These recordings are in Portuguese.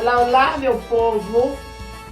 Olá, olá, meu povo!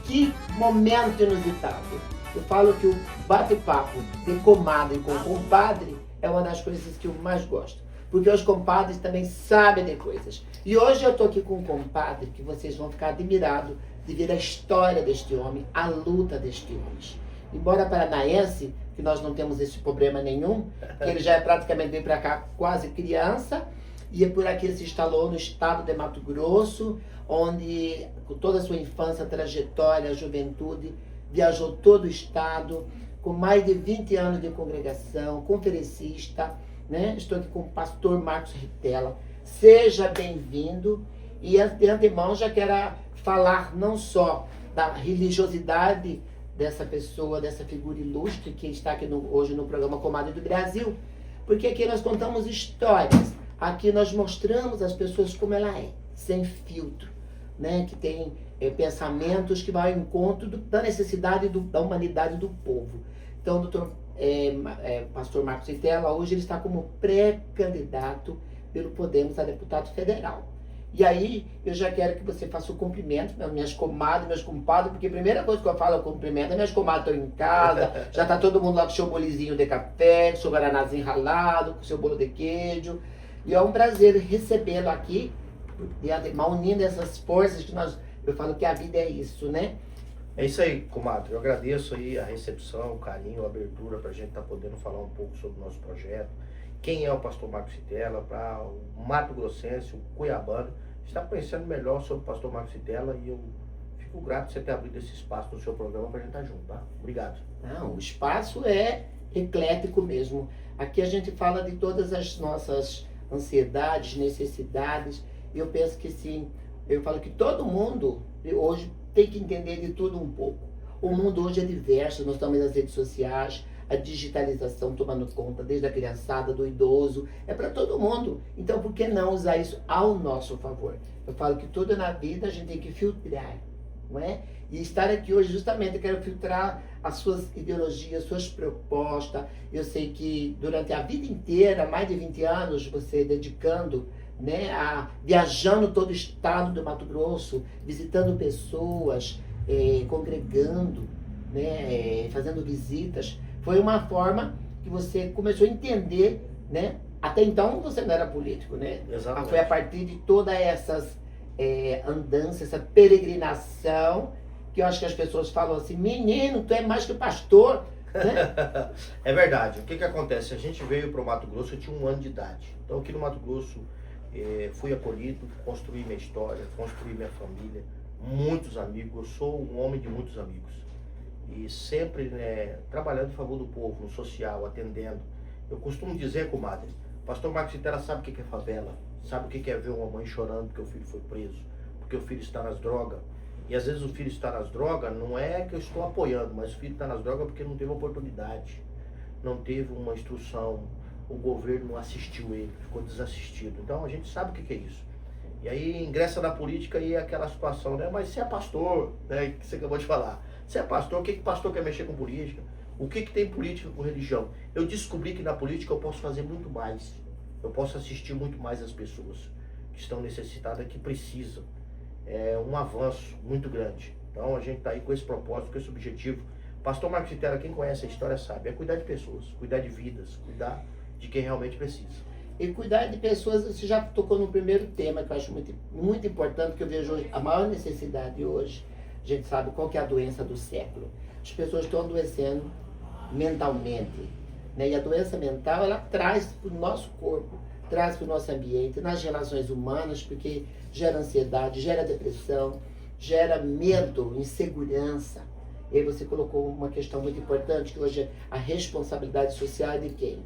Que momento inusitado! Eu falo que o bate-papo de comadre com compadre é uma das coisas que eu mais gosto. Porque os compadres também sabem de coisas. E hoje eu estou aqui com um compadre que vocês vão ficar admirados de ver a história deste homem, a luta deste homem. Embora paranaense, que nós não temos esse problema nenhum, que ele já é praticamente veio para cá quase criança, e é por aqui ele se instalou no estado de Mato Grosso, onde com toda a sua infância, trajetória, juventude, viajou todo o estado, com mais de 20 anos de congregação, conferencista, né? Estou aqui com o pastor Marcos Ritella. Seja bem-vindo. E de antemão já quero falar não só da religiosidade dessa pessoa, dessa figura ilustre que está aqui hoje no programa Comadre do Brasil, porque aqui nós contamos histórias, aqui nós mostramos as pessoas como ela é, sem filtro, né? Que tem pensamentos que vão ao encontro da necessidade da humanidade do povo. Então, doutor pastor Marcos Ritella, hoje ele está como pré-candidato pelo Podemos a deputado federal. E aí, eu já quero que você faça o cumprimento, minhas comadres, meus compadres, porque a primeira coisa que eu falo é o cumprimento, minhas comadres estão em casa, já está todo mundo lá com o seu bolizinho de café, com o seu guaranazinho ralado, com o seu bolo de queijo. E é um prazer recebê-lo aqui, de antemão, unindo essas forças que eu falo que a vida é isso, né? É isso aí, comadre. Eu agradeço aí a recepção, o carinho, a abertura para a gente estar podendo falar um pouco sobre o nosso projeto. Quem é o pastor Marcos Ritella, para o Mato Grossense, o Cuiabano, está conhecendo melhor sobre o pastor Marcos Ritella, e eu fico grato por você ter abrido esse espaço no seu programa para a gente estar junto, tá? Obrigado. Não, o espaço é eclético mesmo. Aqui a gente fala de todas as nossas ansiedades, necessidades. Eu penso que sim, eu falo que todo mundo hoje tem que entender de tudo um pouco. O mundo hoje é diverso, nós estamos nas redes sociais, a digitalização tomando conta, desde a criançada, do idoso, é para todo mundo. Então, por que não usar isso ao nosso favor? Eu falo que tudo na vida a gente tem que filtrar, não é? E estar aqui hoje justamente eu quero filtrar as suas ideologias, suas propostas. Eu sei que durante a vida inteira, mais de 20 anos, você dedicando, né, viajando todo o estado do Mato Grosso, visitando pessoas, congregando, né, fazendo visitas. Foi uma forma que você começou a entender, né? Até então você não era político, né? Exatamente. Foi a partir de todas essas andanças, essa peregrinação, que eu acho que as pessoas falam assim: menino, tu é mais que pastor, né? É verdade. O que acontece? A gente veio para o Mato Grosso, eu tinha 1 ano de idade. Então aqui no Mato Grosso fui acolhido, construí minha história, construí minha família, muitos amigos. Eu sou um homem de muitos amigos. E sempre, né, trabalhando em favor do povo, no social, atendendo. Eu costumo dizer, comadre, pastor Marcos Ritella sabe o que é favela, sabe o que é ver uma mãe chorando porque o filho foi preso, porque o filho está nas drogas. E às vezes o filho está nas drogas, não é que eu estou apoiando, mas o filho está nas drogas porque não teve oportunidade, não teve uma instrução, o governo não assistiu ele, ficou desassistido. Então a gente sabe o que é isso. E aí ingressa na política e é aquela situação, né? Mas você é pastor, né? Que você acabou de falar. Você é pastor, o que pastor quer mexer com política? O que tem política com religião? Eu descobri que na política eu posso fazer muito mais. Eu posso assistir muito mais as pessoas que estão necessitadas, que precisam. É um avanço muito grande. Então a gente está aí com esse propósito, com esse objetivo. Pastor Marcos Ritella, quem conhece a história sabe, é cuidar de pessoas, cuidar de vidas, cuidar de quem realmente precisa. E cuidar de pessoas, você já tocou no primeiro tema, que eu acho muito, muito importante, que eu vejo hoje, a maior necessidade hoje. A gente sabe qual que é a doença do século. As pessoas estão adoecendo mentalmente, né? E a doença mental, ela traz para o nosso corpo, traz para o nosso ambiente, nas relações humanas, porque gera ansiedade, gera depressão, gera medo, insegurança. E aí você colocou uma questão muito importante, que hoje a responsabilidade social é de quem?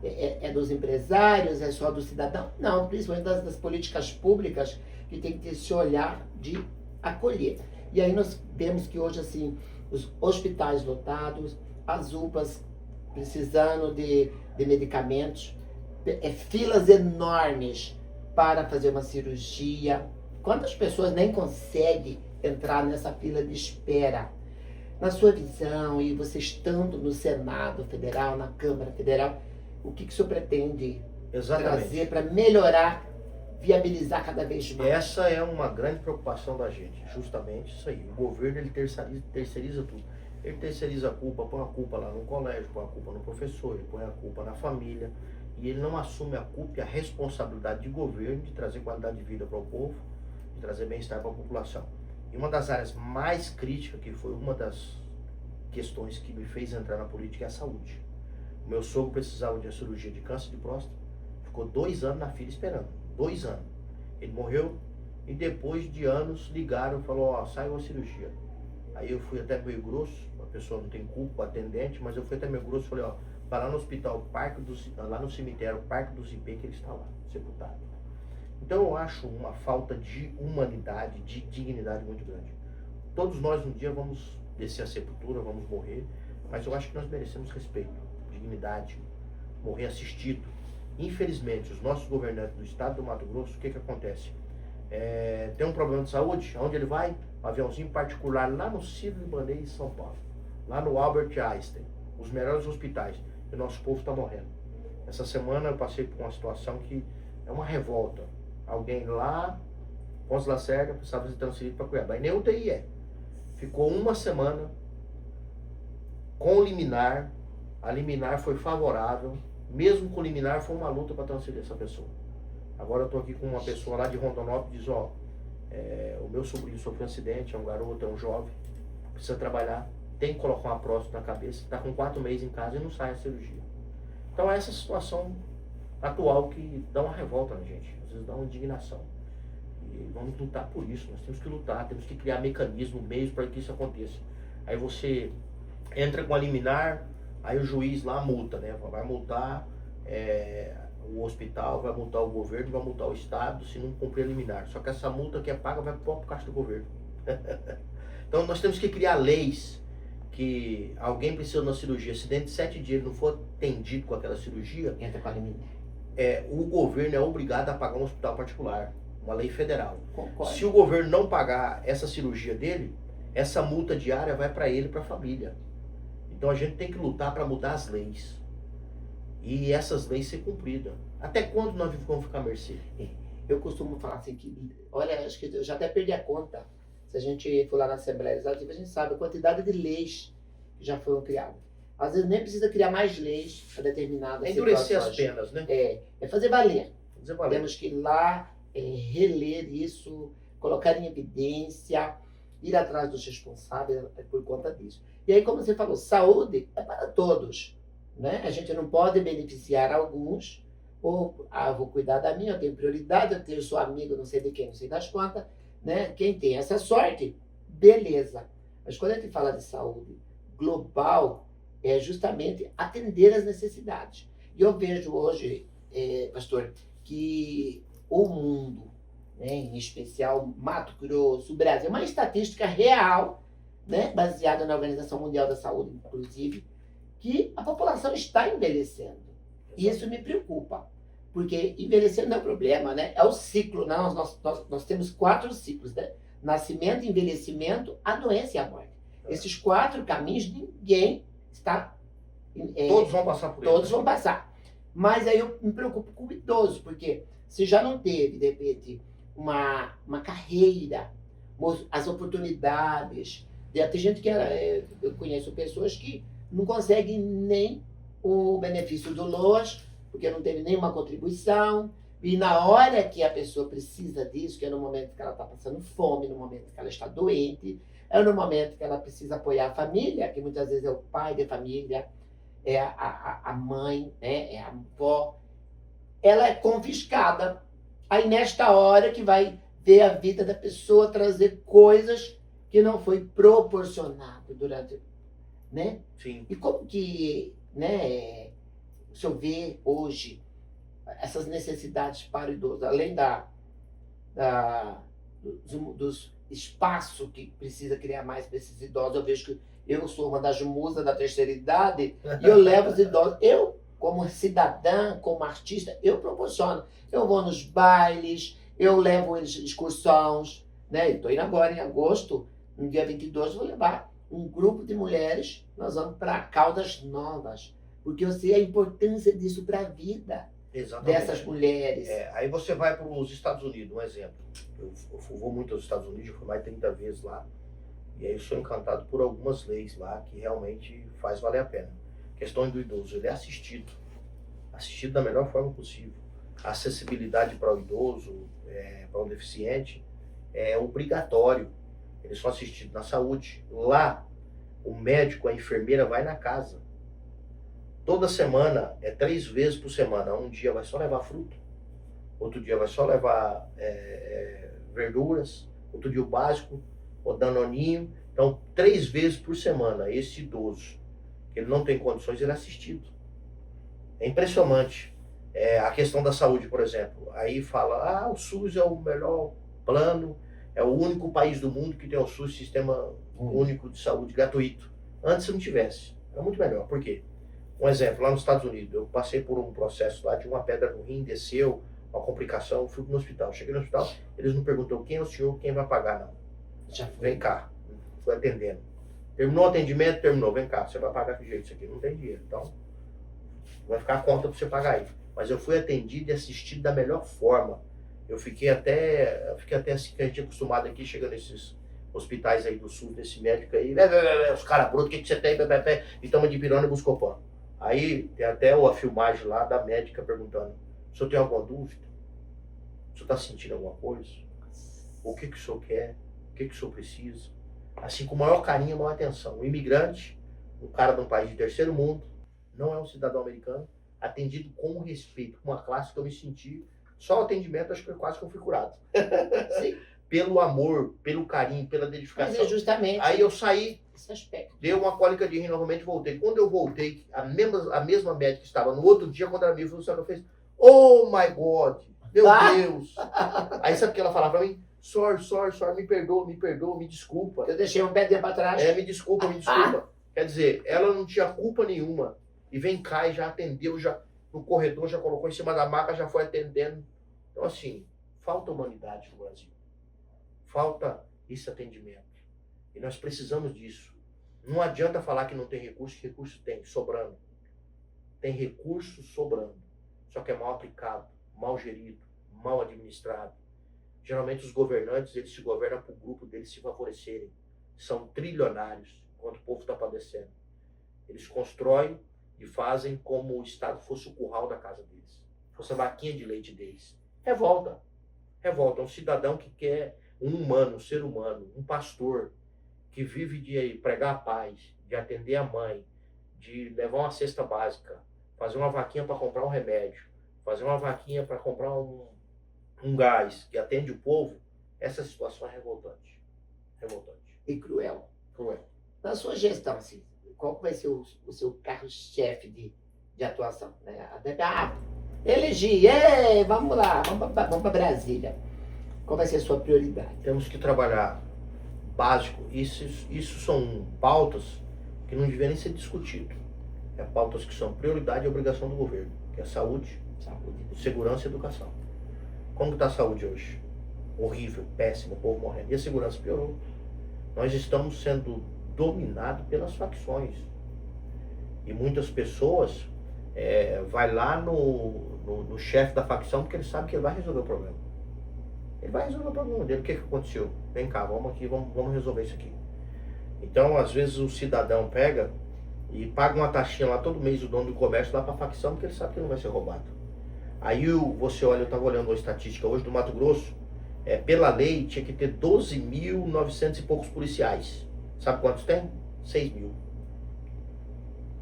É dos empresários, é só do cidadão? Não, principalmente das políticas públicas, que tem que ter esse olhar de acolher. E aí nós vemos que hoje, assim, os hospitais lotados, as UPAs precisando de medicamentos, filas enormes para fazer uma cirurgia. Quantas pessoas nem conseguem entrar nessa fila de espera? Na sua visão, e você estando no Senado Federal, na Câmara Federal, o que o senhor pretende trazer para melhorar viabilizar cada vez mais. Essa é uma grande preocupação da gente, justamente isso aí. O governo ele terceiriza tudo. Ele terceiriza a culpa, põe a culpa lá no colégio, põe a culpa no professor, ele põe a culpa na família, e ele não assume a culpa e a responsabilidade de governo de trazer qualidade de vida para o povo, de trazer bem-estar para a população. E uma das áreas mais críticas, que foi uma das questões que me fez entrar na política, é a saúde. O meu sogro precisava de uma cirurgia de câncer de próstata, ficou 2 anos na fila esperando, 2 anos. Ele morreu e depois de anos ligaram e falaram, ó, saiu a cirurgia. Aí eu fui até Meio Grosso, a pessoa não tem culpa, o atendente, mas eu fui até Meio Grosso e falei, ó, vai lá no hospital, lá no cemitério, Parque do Cipê, que ele está lá, sepultado. Então eu acho uma falta de humanidade, de dignidade muito grande. Todos nós um dia vamos descer a sepultura, vamos morrer, mas eu acho que nós merecemos respeito, dignidade, morrer assistido. Infelizmente, os nossos governantes do estado do Mato Grosso, o que acontece? Tem um problema de saúde, aonde ele vai? Um aviãozinho particular lá no Sírio-Libanês, São Paulo, lá no Albert Einstein, os melhores hospitais, e o nosso povo está morrendo. Essa semana eu passei por uma situação que é uma revolta. Alguém lá, Ponce Lacerda, precisava ser transferido para Cuiabá, e nem UTI é. Ficou 1 semana com liminar, a liminar foi favorável, mesmo com liminar foi uma luta para transferir essa pessoa. Agora eu estou aqui com uma pessoa lá de Rondonópolis, diz, ó, o meu sobrinho sofreu um acidente, é um garoto, é um jovem, precisa trabalhar, tem que colocar uma prótese na cabeça, está com 4 meses em casa e não sai a cirurgia. Então é essa situação atual que dá uma revolta na gente, às vezes dá uma indignação. E vamos lutar por isso, nós temos que lutar, temos que criar mecanismos, meios para que isso aconteça. Aí você entra com a liminar, aí o juiz lá multa, né? Vai multar o hospital, vai multar o governo, vai multar o estado se não cumprir a liminar. Só que essa multa que é paga vai para o próprio caixa do governo. Então nós temos que criar leis que alguém precisa de uma cirurgia, se dentro de 7 dias ele não for atendido com aquela cirurgia, Entra com a liminar. O governo é obrigado a pagar um hospital particular, uma lei federal. Concordo. Se o governo não pagar essa cirurgia dele, essa multa diária vai para ele e para a família. Então a gente tem que lutar para mudar as leis. E essas leis ser cumpridas. Até quando nós vamos ficar à mercê? Eu costumo falar assim que, olha, acho que eu já até perdi a conta. Se a gente for lá na Assembleia Legislativa, a gente sabe a quantidade de leis que já foram criadas. Às vezes nem precisa criar mais leis para determinadas endurecer situações. as penas, né? É fazer valer. Fazer valer. Temos que ir lá, reler isso, colocar em evidência, ir atrás dos responsáveis por conta disso. E aí, como você falou, saúde é para todos, né? A gente não pode beneficiar alguns, ou, vou cuidar da minha, eu tenho prioridade, eu sou amigo, não sei de quem, não sei das quantas, né? Quem tem essa sorte, beleza. Mas quando a gente fala de saúde global, é justamente atender as necessidades. E eu vejo hoje, pastor, que o mundo, né, em especial Mato Grosso, Brasil, uma estatística real, né, baseada na Organização Mundial da Saúde, inclusive, que a população está envelhecendo. E isso me preocupa, porque envelhecer não é problema, né? É o ciclo, né? Nós temos 4 ciclos, né? Nascimento, envelhecimento, a doença e a morte. Esses 4 caminhos, ninguém está... todos vão passar por Todos vão passar. Mas aí eu me preocupo com o idoso, porque se já não teve, de repente, uma carreira, as oportunidades... Tem gente que eu conheço pessoas que não conseguem nem o benefício do LOAS, porque não teve nenhuma contribuição, e na hora que a pessoa precisa disso, que é no momento que ela está passando fome, no momento que ela está doente, é no momento que ela precisa apoiar a família, que muitas vezes é o pai da família, é a mãe, né, é a avó, ela é confiscada. Aí nesta hora que vai ver a vida da pessoa trazer coisas que não foi proporcionado durante, né? Sim. E como que, né, o senhor vê hoje essas necessidades para o idoso, além dos espaços que precisa criar mais para esses idosos? Eu vejo que eu sou uma das musas da terceira idade e eu levo os idosos, eu como cidadã, como artista, eu proporciono. Eu vou nos bailes, eu levo eles excursões, né? Estou indo agora em agosto, no dia 22, vou levar um grupo de mulheres, nós vamos para Caldas Novas, porque eu sei a importância disso para a vida. Exatamente. dessas mulheres. Aí você vai para os Estados Unidos, um exemplo. Eu vou muito aos Estados Unidos, eu fui mais de 30 vezes lá. E aí eu sou encantado por algumas leis lá que realmente faz valer a pena. A questão do idoso, ele é assistido da melhor forma possível. A acessibilidade para o idoso, para o deficiente, é obrigatório. Eles são assistidos na saúde. Lá, o médico, a enfermeira vai na casa. Toda semana, 3 vezes por semana. Um dia vai só levar fruta, outro dia vai só levar verduras, outro dia o básico, o danoninho. Então, 3 vezes por semana, esse idoso, que ele não tem condições, ele é assistido. É impressionante. A questão da saúde, por exemplo. Aí fala, o SUS é o melhor plano, é o único país do mundo que tem o SUS, Sistema Único de Saúde, gratuito. Antes não tivesse. Era muito melhor. Por quê? Um exemplo, lá nos Estados Unidos, eu passei por um processo lá de uma pedra no rim, desceu, uma complicação, fui no hospital. Cheguei no hospital, eles não perguntam quem é o senhor, quem vai pagar, não. Já foi. Vem cá. Fui atendendo. Terminou o atendimento, terminou. Vem cá, você vai pagar que jeito isso aqui? Não tem dinheiro. Então, vai ficar a conta para você pagar aí. Mas eu fui atendido e assistido da melhor forma. Eu fiquei até assim, que a gente é acostumado aqui, chegando nesses hospitais aí do SUS, desse médico aí, os caras brutos, o que você tem? E toma de pirona e Buscopan. Aí tem até a filmagem lá da médica perguntando, o senhor tem alguma dúvida? O senhor está sentindo alguma coisa? O que o senhor quer? O que o senhor precisa? Assim, com o maior carinho e maior atenção. Um imigrante, um cara de um país de terceiro mundo, não é um cidadão americano, atendido com respeito, com uma classe que eu me senti, só o atendimento acho que foi quase configurado. Sim. Pelo amor, pelo carinho, pela dedicação. Mas é justamente Aí eu saí, esse aspecto. deu uma cólica de rim, novamente voltei. Quando eu voltei, a mesma médica que estava no outro dia, quando ela me viu, ela fez, oh my God, meu Deus. Aí sabe o que ela falava pra mim? Sorry, me perdoa, me desculpa. Eu deixei um pé dentro para trás. Me desculpa. Quer dizer, ela não tinha culpa nenhuma. E vem cá e já atendeu, já no corredor, já colocou em cima da maca, já foi atendendo. Então, assim, falta humanidade no Brasil. Falta esse atendimento. E nós precisamos disso. Não adianta falar que não tem recurso, que recurso tem, sobrando. Tem recurso sobrando. Só que é mal aplicado, mal gerido, mal administrado. Geralmente os governantes, eles se governam para o grupo deles se favorecerem. São trilionários, enquanto o povo está padecendo. Eles constroem e fazem como o Estado fosse o curral da casa deles. Fosse a vaquinha de leite deles. Revolta. Um cidadão que quer um humano, um ser humano, um pastor, que vive de pregar a paz, de atender a mãe, de levar uma cesta básica, fazer uma vaquinha para comprar um remédio, fazer uma vaquinha para comprar um gás, que atende o povo. Essa situação é revoltante. E cruel. Na sua gestão, assim, qual vai ser o seu carro-chefe de atuação? Né? Elegi, vamos lá, vamos para Brasília. Qual vai ser a sua prioridade? Temos que trabalhar básico. Isso são pautas que não devem nem ser discutidas. Pautas que são prioridade e obrigação do governo, que é saúde, segurança e educação. Como está a saúde hoje? Horrível, péssimo, o povo morrendo. E a segurança piorou. Nós estamos sendo dominados pelas facções. E muitas pessoas vai lá no chefe da facção porque ele sabe que ele vai resolver o problema. Ele vai resolver o problema dele. O que aconteceu? Vem cá, vamos resolver isso aqui. Então, às vezes, o cidadão pega e paga uma taxinha lá todo mês, o dono do comércio, lá para a facção, porque ele sabe que não vai ser roubado. Aí você olha, eu estava olhando a estatística hoje do Mato Grosso, pela lei tinha que ter 12.900 e poucos policiais. Sabe quantos tem? 6.000.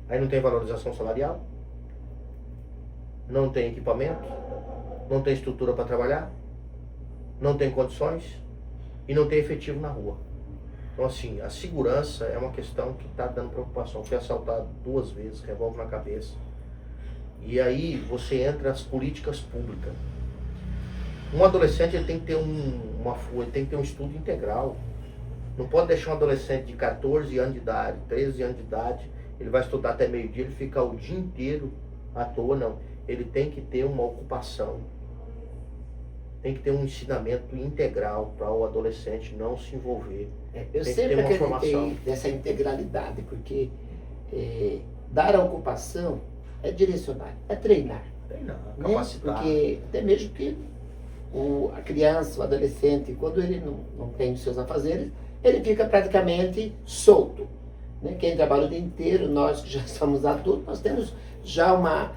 Aí não tem valorização salarial, não tem equipamento, não tem estrutura para trabalhar, não tem condições e não tem efetivo na rua. Então, assim, a segurança é uma questão que está dando preocupação. Fui assaltado 2 vezes, revólver na cabeça. E aí você entra nas políticas públicas. Um adolescente ele tem que ter ele tem que ter um estudo integral. Não pode deixar um adolescente de 14 anos de idade, 13 anos de idade, ele vai estudar até meio-dia, ele fica o dia inteiro à toa, não. Ele tem que ter uma ocupação. Tem que ter um ensinamento integral para o adolescente não se envolver. Eu sempre acreditei nessa integralidade, porque dar a ocupação é direcionar, é treinar. Tem não. né? Capacitar. Porque até mesmo que a criança, o adolescente, quando ele não tem os seus afazeres, ele fica praticamente solto. Né? Quem trabalha o dia inteiro, nós que já somos adultos, nós temos já uma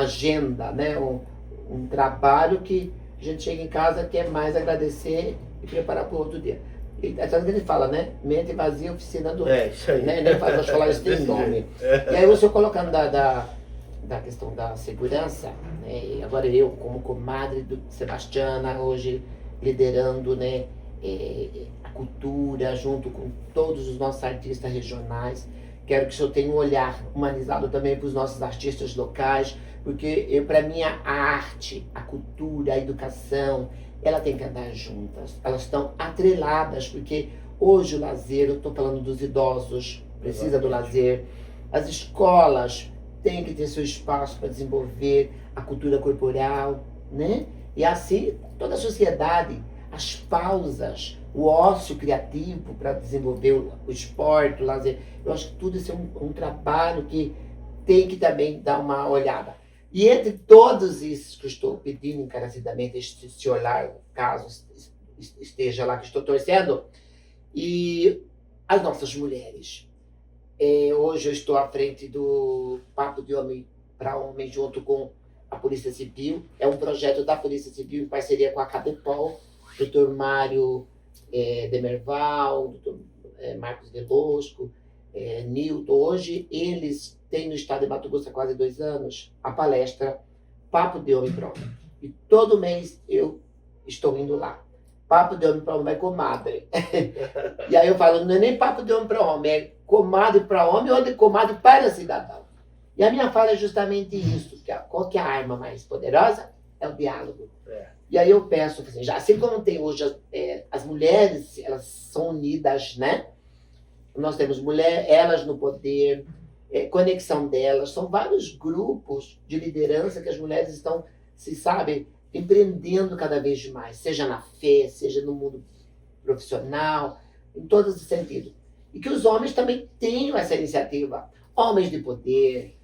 agenda, né? Um trabalho que a gente chega em casa, quer mais agradecer e preparar para o outro dia. E é tanto que ele fala, né? Mente vazia, oficina do Isso aí. né? Nem faz as falar isso tem nome. E aí você colocando da questão da segurança, né? E agora eu, como comadre do Sebastiana, hoje liderando, né? A cultura, junto com todos os nossos artistas regionais. Quero que o senhor tenha um olhar humanizado também para os nossos artistas locais, porque para mim a arte, a cultura, a educação, ela tem que andar juntas. Elas estão atreladas, porque hoje o lazer, eu estou falando dos idosos, precisa do lazer. As escolas têm que ter seu espaço para desenvolver a cultura corporal, né? E assim toda a sociedade, as pausas, o ócio criativo para desenvolver o esporte, o lazer. Eu acho que tudo isso é um trabalho que tem que também dar uma olhada. E entre todos esses que eu estou pedindo encarecidamente, esse olhar, caso esteja lá, que estou torcendo, e as nossas mulheres. Hoje eu estou à frente do Papo de Homem para Homem, junto com a Polícia Civil. É um projeto da Polícia Civil em parceria com a Cadepol, Dr. Mário Demerval, Dr. Marcos Velosco, Nilton. Hoje eles têm no estado de Mato Grosso há quase 2 anos a palestra Papo de Homem para Homem. E todo mês eu estou indo lá. Papo de Homem para Homem é comadre. E aí eu falo, não é nem Papo de Homem para Homem, é comadre para homem ou comadre para cidadão. E a minha fala é justamente isso, que qual que é a arma mais poderosa? É o diálogo. E aí eu peço, assim, já, assim como tem hoje as mulheres, elas são unidas, né? Nós temos elas no poder, conexão delas, são vários grupos de liderança que as mulheres estão, se sabe, empreendendo cada vez mais, seja na fé, seja no mundo profissional, em todos os sentidos. E que os homens também tenham essa iniciativa, homens de poder,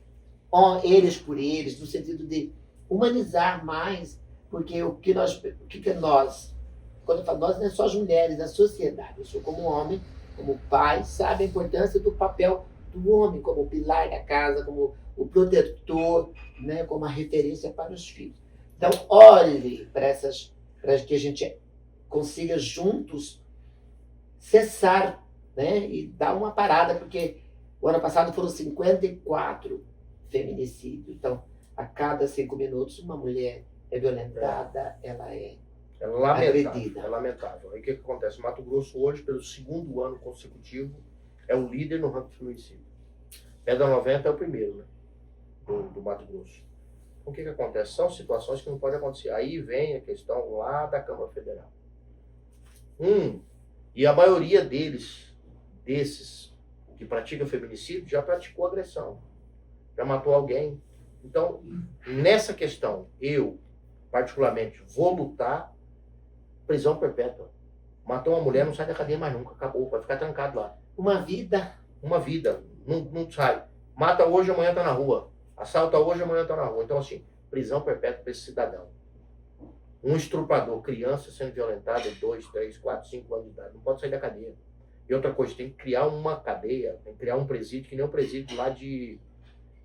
eles por eles, no sentido de humanizar mais, porque o que é nós, quando eu falo nós, não é só as mulheres, é a sociedade. Eu sou como homem, como pai, sabe a importância do papel do homem como o pilar da casa, como o protetor, né, como a referência para os filhos. Então, olhe para que a gente consiga juntos cessar, né, e dar uma parada, porque o ano passado foram 54 feminicídios. Então, a cada 5 minutos, uma mulher é violentada, ela é agredida. É lamentável. Aí o que acontece? Mato Grosso hoje, pelo 2º ano consecutivo, é o líder no ranking de feminicídio. Pedra 90 é o primeiro, né? Do Mato Grosso. Então, o que acontece? São situações que não podem acontecer. Aí vem a questão lá da Câmara Federal. E a maioria desses que praticam feminicídio, já praticou agressão. Já matou alguém. Então, nessa questão, eu, particularmente, vou lutar prisão perpétua. Matou uma mulher, não sai da cadeia mais nunca. Acabou, vai ficar trancado lá. Uma vida. Não sai. Mata hoje, amanhã tá na rua. Assalta hoje, amanhã tá na rua. Então, assim, prisão perpétua para esse cidadão. Um estuprador, criança sendo violentada de 2, 3, 4, 5 anos de idade, não pode sair da cadeia. E outra coisa, tem que criar uma cadeia, tem que criar um presídio, que nem o presídio lá de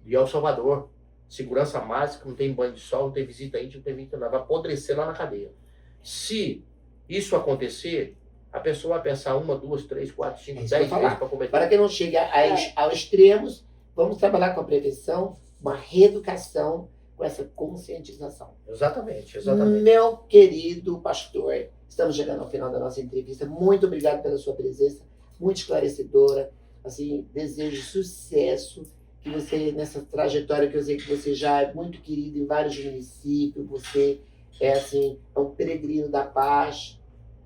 El Salvador. Segurança máxima, não tem banho de sol, não tem visita íntima, não tem visita nada. Vai apodrecer lá na cadeia. Se isso acontecer, a pessoa vai pensar 1, 2, 3, 4, 5, 10 vezes para cometer. Para que não chegue aos extremos, vamos trabalhar com a prevenção, uma reeducação, com essa conscientização. Exatamente. Meu querido pastor, estamos chegando ao final da nossa entrevista. Muito obrigado pela sua presença, muito esclarecedora. Assim, desejo sucesso, que você, nessa trajetória que eu sei que você já é muito querido em vários municípios, você é um peregrino da paz,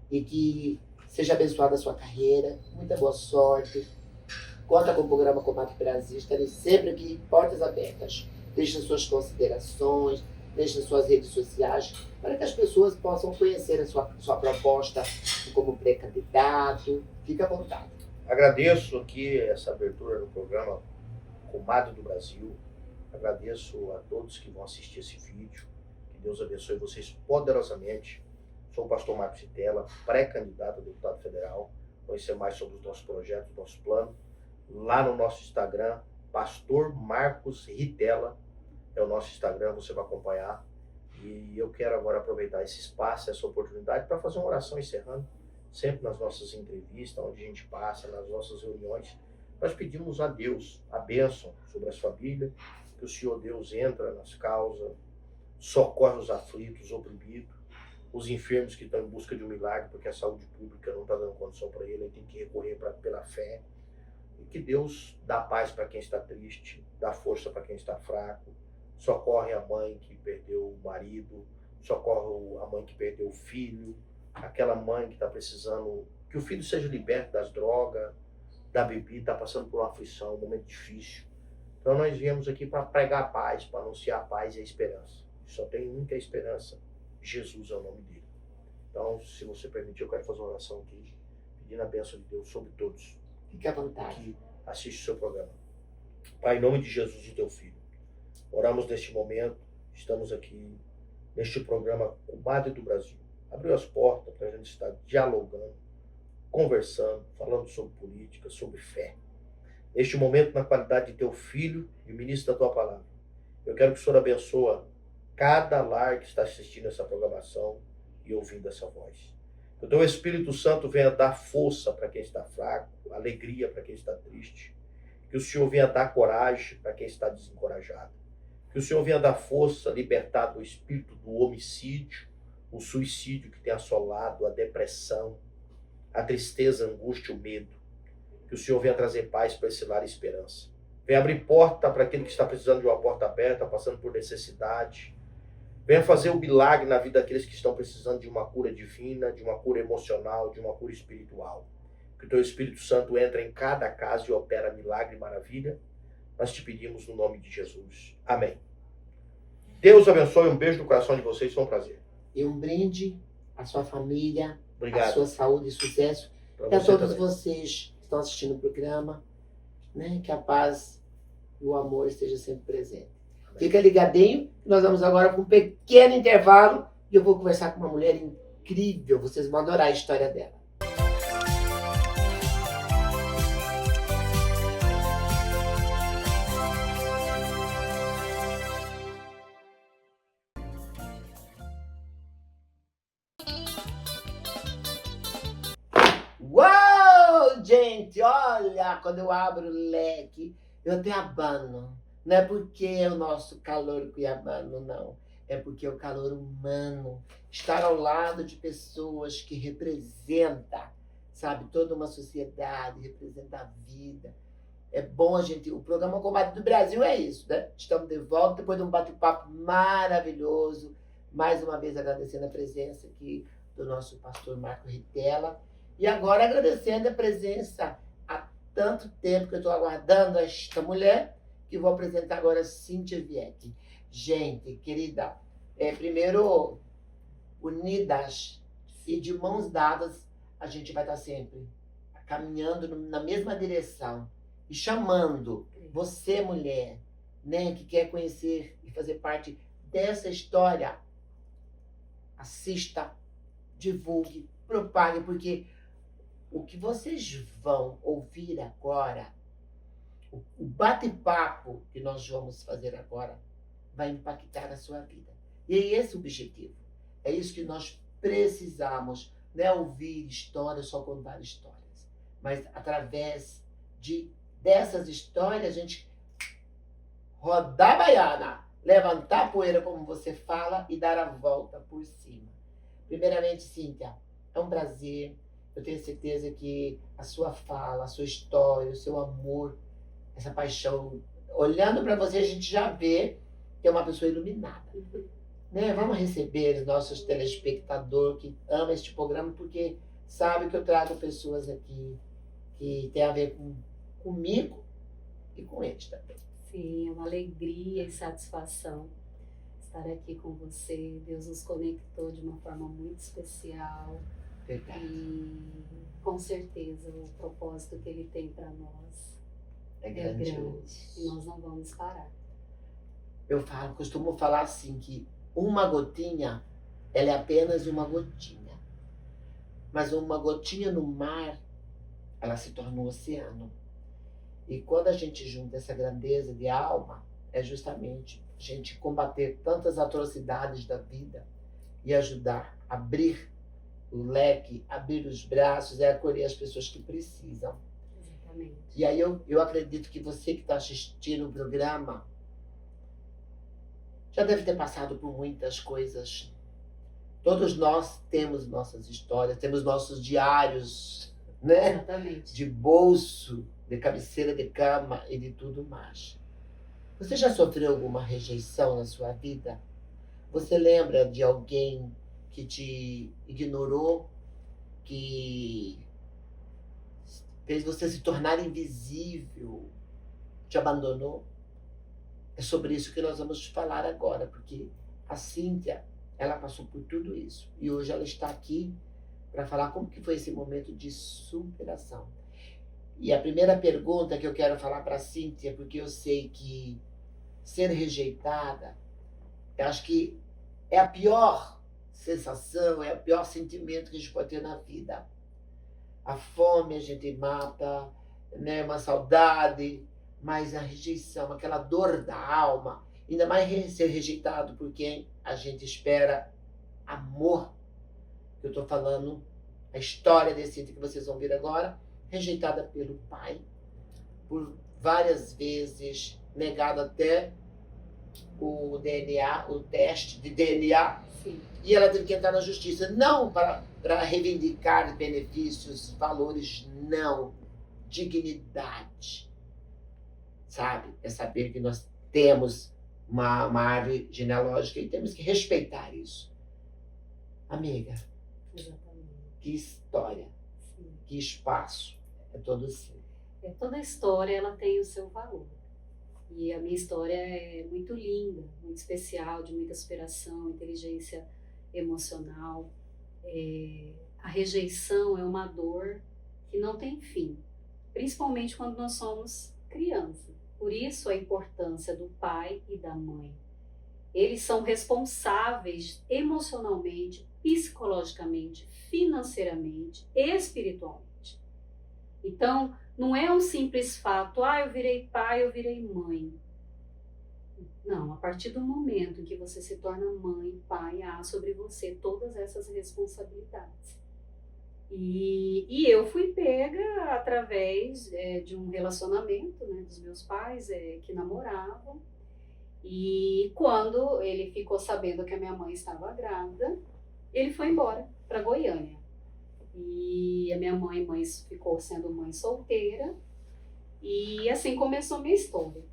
e que seja abençoada a sua carreira, muita boa sorte. Conta com o programa Combate Brasil, estarei sempre aqui, portas abertas. Deixe suas considerações, deixe suas redes sociais, para que as pessoas possam conhecer a sua proposta como pré-candidato. Fique à vontade. Agradeço aqui essa abertura do programa Comadre do Brasil. Agradeço a todos que vão assistir esse vídeo. Que Deus abençoe vocês poderosamente. Sou o pastor Marcos Ritella, pré-candidato a deputado federal. Conhecer mais sobre os nossos projetos, nosso plano. Lá no nosso Instagram, Pastor Marcos Ritella, é o nosso Instagram, você vai acompanhar. E eu quero agora aproveitar esse espaço, essa oportunidade, para fazer uma oração encerrando, sempre nas nossas entrevistas, onde a gente passa, nas nossas reuniões. Nós pedimos a Deus a bênção sobre as famílias, que o Senhor Deus entra nas causas, socorre os aflitos, os oprimidos, os enfermos que estão em busca de um milagre, porque a saúde pública não está dando condição para ele tem que recorrer pela fé. E que Deus dá paz para quem está triste, dá força para quem está fraco, socorre a mãe que perdeu o marido, socorre a mãe que perdeu o filho, aquela mãe que está precisando que o filho seja liberto das drogas, da bebida, está passando por uma aflição, um momento difícil. Então nós viemos aqui para pregar a paz, para anunciar a paz e a esperança. Só tem um que é a esperança, Jesus é o nome dele. Então, se você permitir, eu quero fazer uma oração aqui, pedindo a bênção de Deus sobre todos. Fique à vontade. Que assiste o seu programa. Pai, em nome de Jesus, o teu Filho, oramos neste momento, estamos aqui neste programa Comadre do Brasil. Abriu as portas para a gente estar dialogando, conversando, falando sobre política, sobre fé. Neste momento, na qualidade de teu Filho e ministro da tua palavra, eu quero que o Senhor abençoe cada lar que está assistindo essa programação e ouvindo essa voz. Que o teu Espírito Santo venha dar força para quem está fraco, alegria para quem está triste. Que o Senhor venha dar coragem para quem está desencorajado. Que o Senhor venha dar força, libertar do espírito do homicídio, o suicídio que tem assolado, a depressão, a tristeza, a angústia, o medo. Que o Senhor venha trazer paz para esse lar e esperança. Venha abrir porta para aquele que está precisando de uma porta aberta, passando por necessidade. Venha fazer o milagre na vida daqueles que estão precisando de uma cura divina, de uma cura emocional, de uma cura espiritual. Que o teu Espírito Santo entre em cada casa e opera milagre e maravilha. Nós te pedimos no nome de Jesus. Amém. Deus abençoe, um beijo no coração de vocês, foi um prazer. E um brinde à sua família, Obrigado. à sua saúde e sucesso. Pra E a você todos também. vocês que estão assistindo o programa, né? Que a paz e o amor estejam sempre presentes. Amém. Fica ligadinho, nós vamos agora para um pequeno intervalo e eu vou conversar com uma mulher incrível. Vocês vão adorar a história dela. Uau, gente, olha, quando eu abro o leque, eu até abano. Não é porque é o nosso calor cuiabano, não. É porque é o calor humano. Estar ao lado de pessoas que representam, sabe, toda uma sociedade, representa a vida. É bom a gente... O programa Comadre do Brasil é isso, né? Estamos de volta depois de um bate-papo maravilhoso. Mais uma vez agradecendo a presença aqui do nosso pastor Marcos Ritella. E agora agradecendo a presença há tanto tempo que eu estou aguardando esta mulher, que vou apresentar agora a Cíntia Vietti. Gente, querida, primeiro, unidas e de mãos dadas, a gente vai estar sempre caminhando na mesma direção e chamando você, mulher, né, que quer conhecer e fazer parte dessa história, assista, divulgue, propague, porque o que vocês vão ouvir agora, o bate-papo que nós vamos fazer agora, vai impactar a sua vida. E é esse o objetivo. É isso que nós precisamos. Não é ouvir histórias, só contar histórias. Mas através dessas histórias, a gente rodar a baiana, levantar a poeira, como você fala, e dar a volta por cima. Primeiramente, Cíntia, é um prazer. Eu tenho certeza que a sua fala, a sua história, o seu amor, essa paixão, olhando para você, a gente já vê que é uma pessoa iluminada. Né? Vamos receber os nossos telespectadores que amam este programa, porque sabe que eu trago pessoas aqui que tem a ver comigo e com eles também. Sim, é uma alegria e satisfação estar aqui com você. Deus nos conectou de uma forma muito especial. Verdade. E com certeza o propósito que Ele tem para nós É é grande. grandioso. E nós não vamos parar. Costumo falar assim, que uma gotinha, ela é apenas uma gotinha. Mas uma gotinha no mar, ela se torna um oceano. E quando a gente junta essa grandeza de alma, é justamente a gente combater tantas atrocidades da vida e ajudar a abrir o leque, abrir os braços, é acolher as pessoas que precisam. Exatamente. E aí eu acredito que você que está assistindo o programa já deve ter passado por muitas coisas. Todos nós temos nossas histórias, temos nossos diários, né? Exatamente. De bolso, de cabeceira de cama e de tudo mais. Você já sofreu alguma rejeição na sua vida? Você lembra de alguém que te ignorou, que fez você se tornar invisível, te abandonou? É sobre isso que nós vamos falar agora, porque a Cíntia, ela passou por tudo isso. E hoje ela está aqui para falar como que foi esse momento de superação. E a primeira pergunta que eu quero falar para a Cíntia, porque eu sei que ser rejeitada, eu acho que é a pior sensação, é o pior sentimento que a gente pode ter na vida. A fome a gente mata, né, uma saudade, mas a rejeição, aquela dor da alma, ainda mais ser rejeitado por quem a gente espera amor. Eu estou falando a história desse que vocês vão ver agora, rejeitada pelo pai, por várias vezes, negado até o DNA, o teste de DNA. Sim. E ela teve que entrar na justiça, não para reivindicar benefícios, valores, não. Dignidade. Sabe? É saber que nós temos uma árvore genealógica e temos que respeitar isso. Amiga, Exatamente. que história, Sim. que espaço. É todo seu. Toda história ela tem o seu valor. E a minha história é muito linda, muito especial, de muita superação, inteligência emocional. A rejeição é uma dor que não tem fim, principalmente quando nós somos crianças. Por isso a importância do pai e da mãe. Eles são responsáveis emocionalmente, psicologicamente, financeiramente, espiritualmente. Então, não é um simples fato, eu virei pai, eu virei mãe. Não, a partir do momento em que você se torna mãe, pai, há sobre você todas essas responsabilidades. E eu fui pega através de um relacionamento, né, dos meus pais que namoravam. E quando ele ficou sabendo que a minha mãe estava grávida, ele foi embora para Goiânia. E a minha mãe ficou sendo mãe solteira. E assim começou a minha história.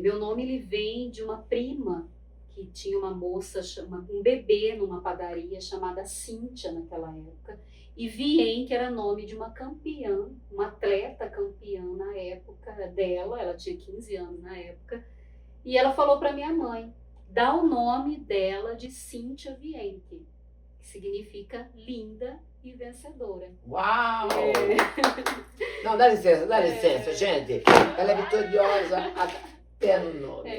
Meu nome ele vem de uma prima que tinha uma moça, um bebê numa padaria chamada Cíntia naquela época. E Viem, que era nome de uma campeã, uma atleta campeã na época dela, ela tinha 15 anos na época. E ela falou para minha mãe, dá o nome dela de Cíntia Viem, que significa linda e vencedora. Uau! Não, dá licença, gente. Ela é vitoriosa até no nome.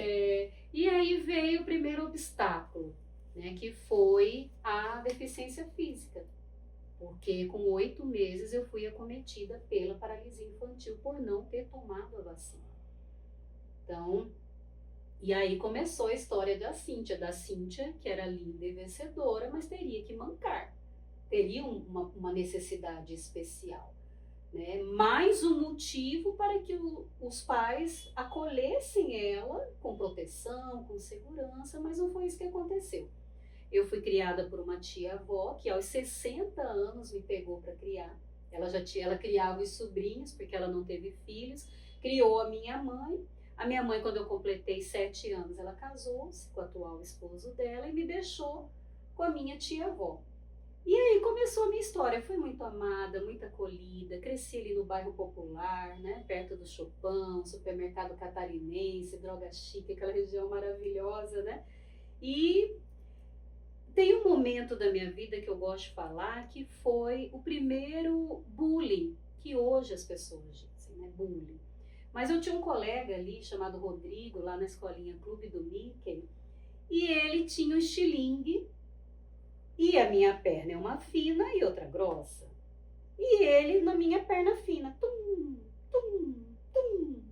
E aí veio o primeiro obstáculo, né, que foi a deficiência física. Porque com 8 meses eu fui acometida pela paralisia infantil por não ter tomado a vacina. Então, e aí começou a história da Cíntia, que era linda e vencedora, mas teria que mancar. Teria uma necessidade especial. Né? Mais um motivo para que os pais acolhessem ela com proteção, com segurança, mas não foi isso que aconteceu. Eu fui criada por uma tia-avó que aos 60 anos me pegou para criar. Ela criava os sobrinhos, porque ela não teve filhos, criou a minha mãe. A minha mãe, quando eu completei 7 anos, ela casou-se com o atual esposo dela e me deixou com a minha tia-avó. E aí começou a minha história. Eu fui muito amada, muito acolhida, cresci ali no bairro Popular, né, perto do Chopin, supermercado catarinense, droga chique, aquela região maravilhosa, né? E tem um momento da minha vida que eu gosto de falar que foi o primeiro bullying, que hoje as pessoas dizem, né, bullying. Mas eu tinha um colega ali chamado Rodrigo, lá na escolinha Clube do Mickey, e ele tinha um estilingue, e a minha perna é uma fina e outra grossa. E ele na minha perna fina, tum, tum, tum.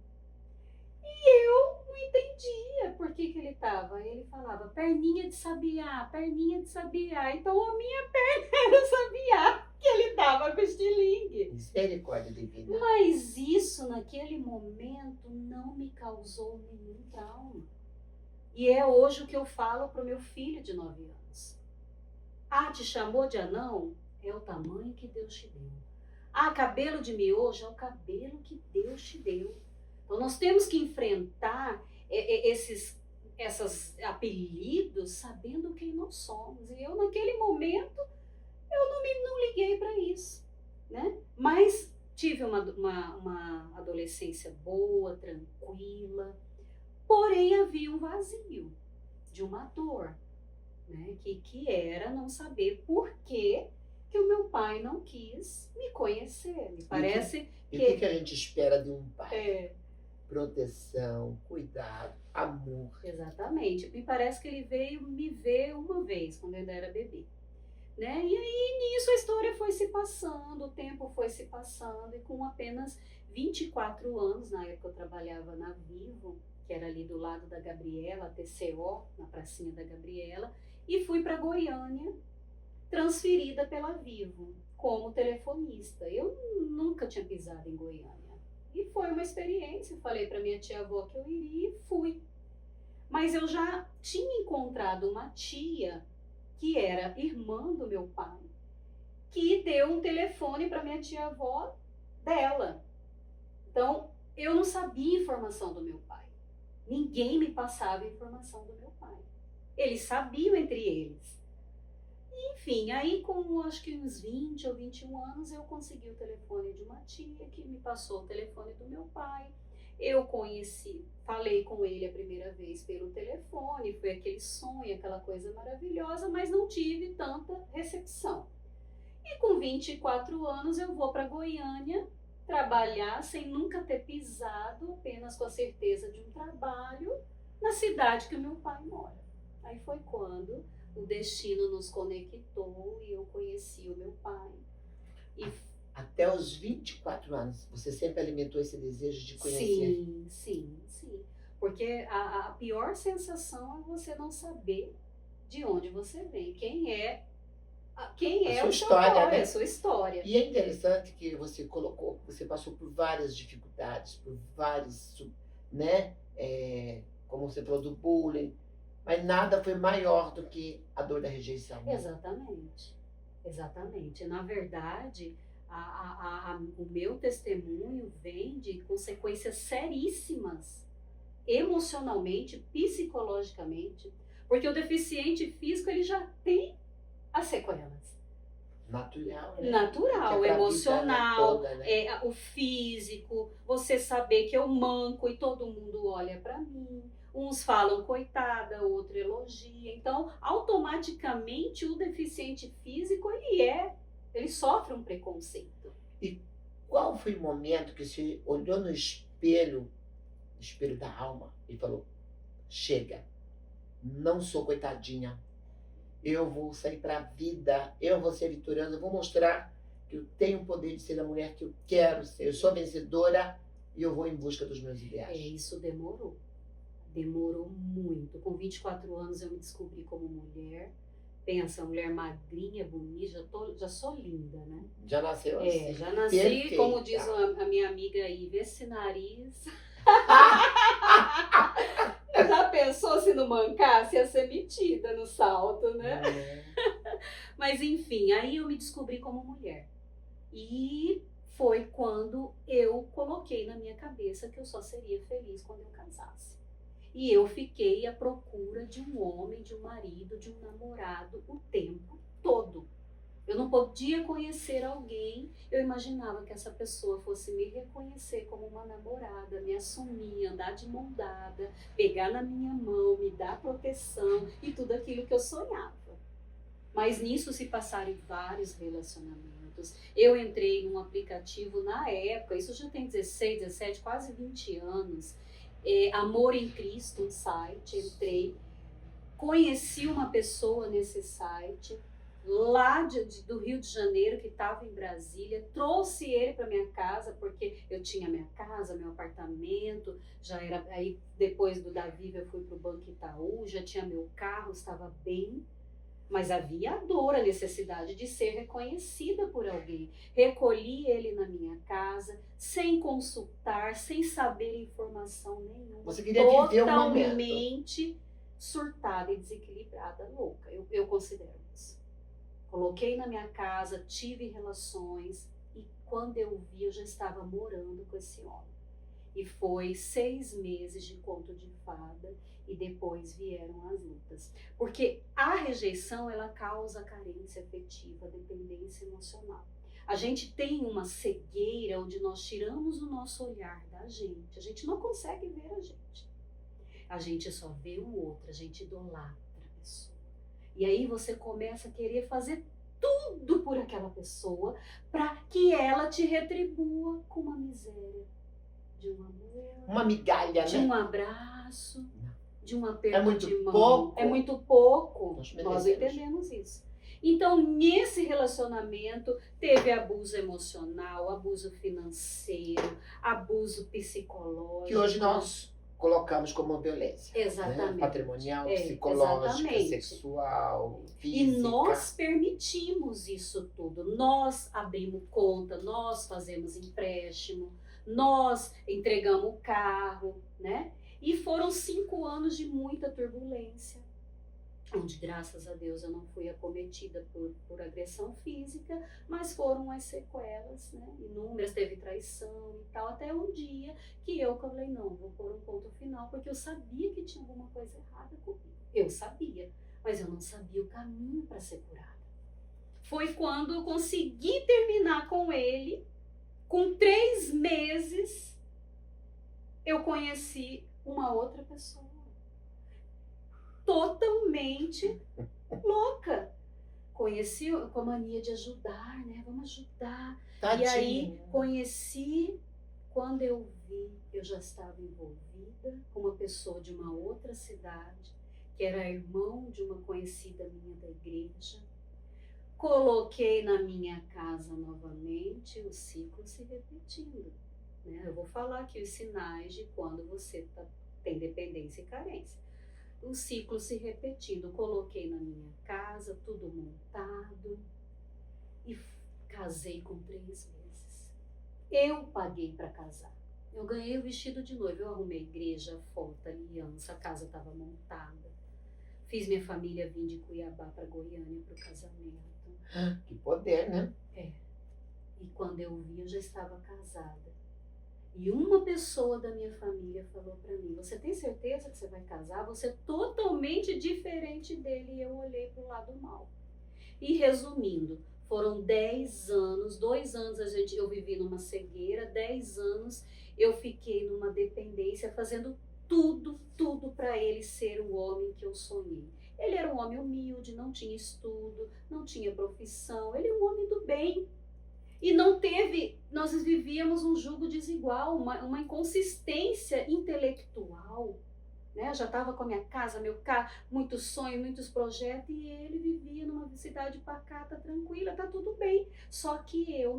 E eu não entendia por que ele tava. Ele falava, perninha de sabiá, perninha de sabiá. Então a minha perna era o sabiá, que ele tava com estilingue. Misericórdia divina. Mas isso, naquele momento, não me causou nenhum trauma. E é hoje o que eu falo pro meu filho de 9 anos. Ah, te chamou de anão? É o tamanho que Deus te deu. Ah, cabelo de miojo? É o cabelo que Deus te deu. Então nós temos que enfrentar esses apelidos sabendo quem nós somos. E eu, naquele momento, eu não liguei para isso, né? Mas tive uma adolescência boa, tranquila, porém havia um vazio de uma dor, né? Que era não saber por que o meu pai não quis me conhecer. Me parece E o que a gente espera de um pai? É, Proteção, cuidado, amor. exatamente. Me parece que ele veio me ver uma vez, quando eu ainda era bebê. Né? E aí, nisso, a história foi se passando, o tempo foi se passando, e com apenas 24 anos, na época eu trabalhava na Vivo, que era ali do lado da Gabriela, a TCO, na pracinha da Gabriela, e fui para Goiânia, transferida pela Vivo, como telefonista. Eu nunca tinha pisado em Goiânia. E foi uma experiência, falei para minha tia-avó que eu iria e fui. Mas eu já tinha encontrado uma tia que era irmã do meu pai, que deu um telefone para minha tia-avó dela. Então, eu não sabia a informação do meu pai. Ninguém me passava a informação do meu pai. Eles sabiam entre eles. Enfim, aí com acho que uns 20 ou 21 anos, eu consegui o telefone de uma tia que me passou o telefone do meu pai. Eu conheci, falei com ele a primeira vez pelo telefone, foi aquele sonho, aquela coisa maravilhosa, mas não tive tanta recepção. E com 24 anos eu vou para Goiânia trabalhar sem nunca ter pisado, apenas com a certeza de um trabalho, na cidade que o meu pai mora. Aí foi quando o destino nos conectou e eu conheci o meu pai. E até os 24 anos, você sempre alimentou esse desejo de conhecer? Sim. Porque a pior sensação é você não saber de onde você vem, quem é sua o seu história, pai, né? a sua história. E é interessante que você colocou, você passou por várias dificuldades, por vários, né? Como você falou do bullying, mas nada foi maior do que a dor da rejeição. Né? Exatamente. Na verdade, o meu testemunho vem de consequências seríssimas, emocionalmente, psicologicamente, porque o deficiente físico ele já tem as sequelas. Natural, né? Natural, Que é pra emocional, vida, né? o físico, você saber que eu manco e todo mundo olha para mim. Uns falam coitada, outro elogia. Então, automaticamente, o deficiente físico, ele sofre um preconceito. E qual foi o momento que você olhou no espelho da alma, e falou, chega, não sou coitadinha, eu vou sair para a vida, eu vou ser vitoriosa, eu vou mostrar que eu tenho o poder de ser a mulher que eu quero ser, eu sou vencedora e eu vou em busca dos meus ideais. Isso demorou. Demorou muito. Com 24 anos eu me descobri como mulher. Pensa, mulher magrinha, bonita, já sou linda, né? Já nasceu assim. Já nasci, perfeita. como diz a minha amiga aí, esse nariz. Já pensou se não mancasse? Ia ser metida no salto, né? Mas enfim, aí eu me descobri como mulher. E foi quando eu coloquei na minha cabeça que eu só seria feliz quando eu casasse. E eu fiquei à procura de um homem, de um marido, de um namorado o tempo todo. Eu não podia conhecer alguém, eu imaginava que essa pessoa fosse me reconhecer como uma namorada, me assumir, andar de mão dada, pegar na minha mão, me dar proteção e tudo aquilo que eu sonhava. Mas nisso se passaram vários relacionamentos. relacionamentos. Eu entrei num aplicativo na época, isso já tem 16, 17, quase 20 anos. Amor em Cristo, um site, entrei, conheci uma pessoa nesse site, lá do Rio de Janeiro, que estava em Brasília, trouxe ele para minha casa, porque eu tinha minha casa, meu apartamento, já era, aí depois do Davi eu fui para o Banco Itaú, já tinha meu carro, estava bem, mas havia a dor, a necessidade de ser reconhecida por alguém. Recolhi ele na minha casa, sem consultar, sem saber informação nenhuma. Você queria viver o momento. Totalmente surtada e desequilibrada, louca. Eu considero isso. Coloquei na minha casa, tive relações e quando eu vi, eu já estava morando com esse homem. E foi 6 meses de conto de fada e depois vieram as lutas. Porque a rejeição, ela causa carência afetiva, dependência emocional. A gente tem uma cegueira onde nós tiramos o nosso olhar da gente. A gente não consegue ver a gente. A gente só vê o outro, a gente idolatra a pessoa. E aí você começa a querer fazer tudo por aquela pessoa para que ela te retribua com uma miséria. De um amor, Uma migalha, de né? um abraço, de um aperto É muito de mão. pouco. É muito pouco. Nós Nós merecemos. entendemos isso. Então, nesse relacionamento, teve abuso emocional, abuso financeiro, abuso psicológico. Que hoje nós colocamos como violência. Exatamente. Né? Patrimonial, É, psicológica, exatamente. sexual, E física. nós permitimos isso tudo. Nós abrimos conta, nós fazemos empréstimo, nós entregamos o carro, né? E foram 5 anos de muita turbulência, onde, graças a Deus, eu não fui acometida por agressão física, mas foram as sequelas, né? Inúmeras, teve traição e tal, até um dia que eu falei, não, vou pôr um ponto final, porque eu sabia que tinha alguma coisa errada comigo. Eu sabia, mas eu não sabia o caminho para ser curada. Foi quando eu consegui terminar com ele. Com 3 meses, eu conheci uma outra pessoa. Totalmente louca. Conheci com a mania de ajudar, né? Vamos ajudar. Tadinho. E aí, conheci, quando eu vi, eu já estava envolvida com uma pessoa de uma outra cidade, que era irmão de uma conhecida minha da igreja. Coloquei na minha casa novamente, o ciclo se repetindo. Né? Eu vou falar aqui os sinais de quando você tem dependência e carência. O ciclo se repetindo. Coloquei na minha casa, tudo montado, e casei com 3 meses. Eu paguei para casar. Eu ganhei o vestido de noiva, eu arrumei igreja, foto, aliança, a casa estava montada. Fiz minha família vir de Cuiabá para Goiânia para o casamento. Que poder, né? E quando eu vi, eu já estava casada. E uma pessoa da minha família falou para mim, você tem certeza que você vai casar? Você é totalmente diferente dele. E eu olhei para o lado mal. E resumindo, foram 10 anos, 2 anos eu vivi numa cegueira, 10 anos eu fiquei numa dependência, fazendo tudo para ele ser o homem que eu sonhei. Ele era um homem humilde, não tinha estudo, não tinha profissão, ele é um homem do bem. E não teve, nós vivíamos um jugo desigual, uma inconsistência intelectual. Né? Eu já estava com a minha casa, meu carro, muitos sonhos, muitos projetos, e ele vivia numa cidade pacata, tranquila, tá tudo bem. Só que eu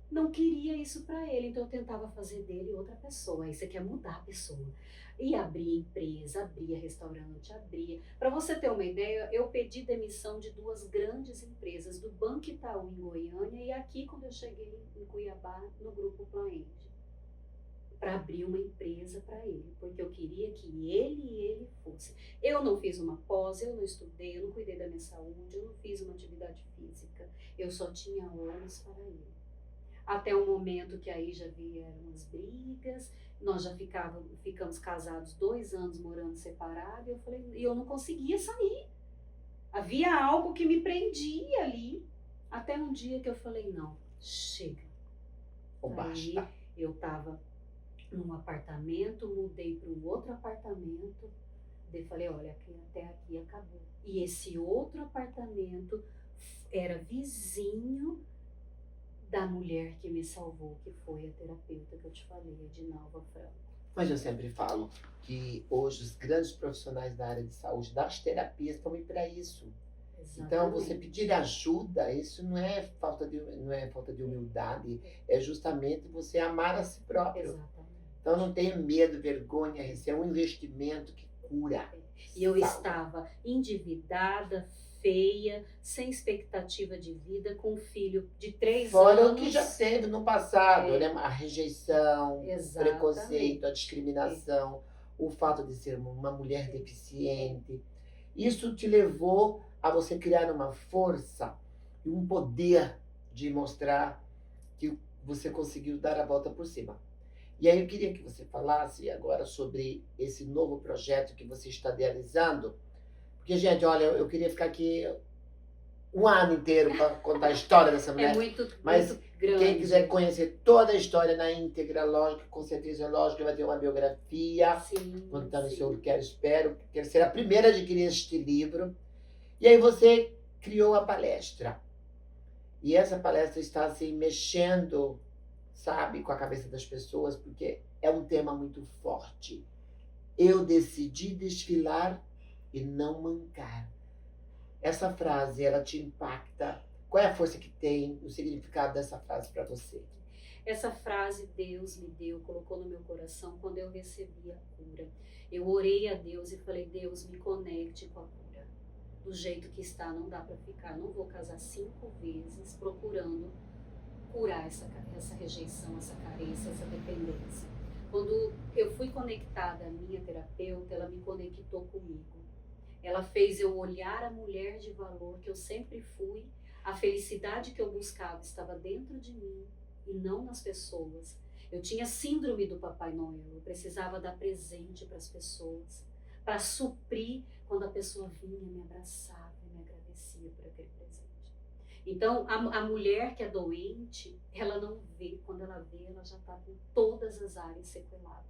não queria isso para ele, então eu tentava fazer dele outra pessoa. Aí você quer mudar a pessoa. E abria empresa, abria restaurante, abria. Para você ter uma ideia, eu pedi demissão de 2 grandes empresas, do Banco Itaú em Goiânia e aqui quando eu cheguei em Cuiabá, no Grupo Plaend, para abrir uma empresa para ele, porque eu queria que ele fosse. Eu não fiz uma pós, eu não estudei, eu não cuidei da minha saúde, eu não fiz uma atividade física, eu só tinha olhos para ele. Até o momento que aí já vieram as brigas, nós já ficamos casados 2 anos morando separados, e eu falei, e eu não conseguia sair. Havia algo que me prendia ali, até um dia que eu falei, não, chega. Ou basta. Aí eu estava num apartamento, mudei para um outro apartamento, daí falei, olha, até aqui acabou. E esse outro apartamento era vizinho da mulher que me salvou, que foi a terapeuta que eu te falei, a Edinalva Franco. Mas eu sempre falo que hoje os grandes profissionais da área de saúde, das terapias, estão aí para isso. Então, você pedir ajuda, isso não é falta de humildade, é justamente você amar a si próprio. Exatamente. Então, não tenha medo, vergonha, receio, é um investimento que cura. E eu Salva. estava endividada, feia, sem expectativa de vida, com um filho de 3 Fora anos. o que já teve no passado, É. né? A rejeição, o Exatamente. preconceito, a discriminação, o fato de ser uma mulher deficiente. Isso te levou a você criar uma força e um poder de mostrar que você conseguiu dar a volta por cima. E aí eu queria que você falasse agora sobre esse novo projeto que você está realizando. Porque, gente, olha, eu queria ficar aqui um ano inteiro para contar a história dessa mulher. É muito, Mas muito grande. Quem quiser conhecer toda a história na íntegra, lógico, com certeza, lógico, vai ter uma biografia. Sim, Contando o sim. seu Quero Espero, quero ser a primeira a adquirir este livro. E aí você criou a palestra. E essa palestra está assim, mexendo, sabe, com a cabeça das pessoas, porque é um tema muito forte. Eu decidi desfilar e não mancar. Essa frase, ela te impacta? Qual é a força que tem, o significado dessa frase para você? Essa frase Deus me deu, colocou no meu coração quando eu recebi a cura. Eu orei a Deus e falei, Deus, me conecte com a cura. Do jeito que está, não dá para ficar. Não vou casar 5 vezes procurando curar essa rejeição, essa carência, essa dependência. Quando eu fui conectada à minha terapeuta, ela me conectou comigo. Ela fez eu olhar a mulher de valor que eu sempre fui. A felicidade que eu buscava estava dentro de mim e não nas pessoas. Eu tinha síndrome do Papai Noel. Eu precisava dar presente para as pessoas, para suprir quando a pessoa vinha, me abraçava e me agradecia por aquele presente. Então, a mulher que é doente, ela não vê. Quando ela vê, ela já está com todas as áreas sequeladas.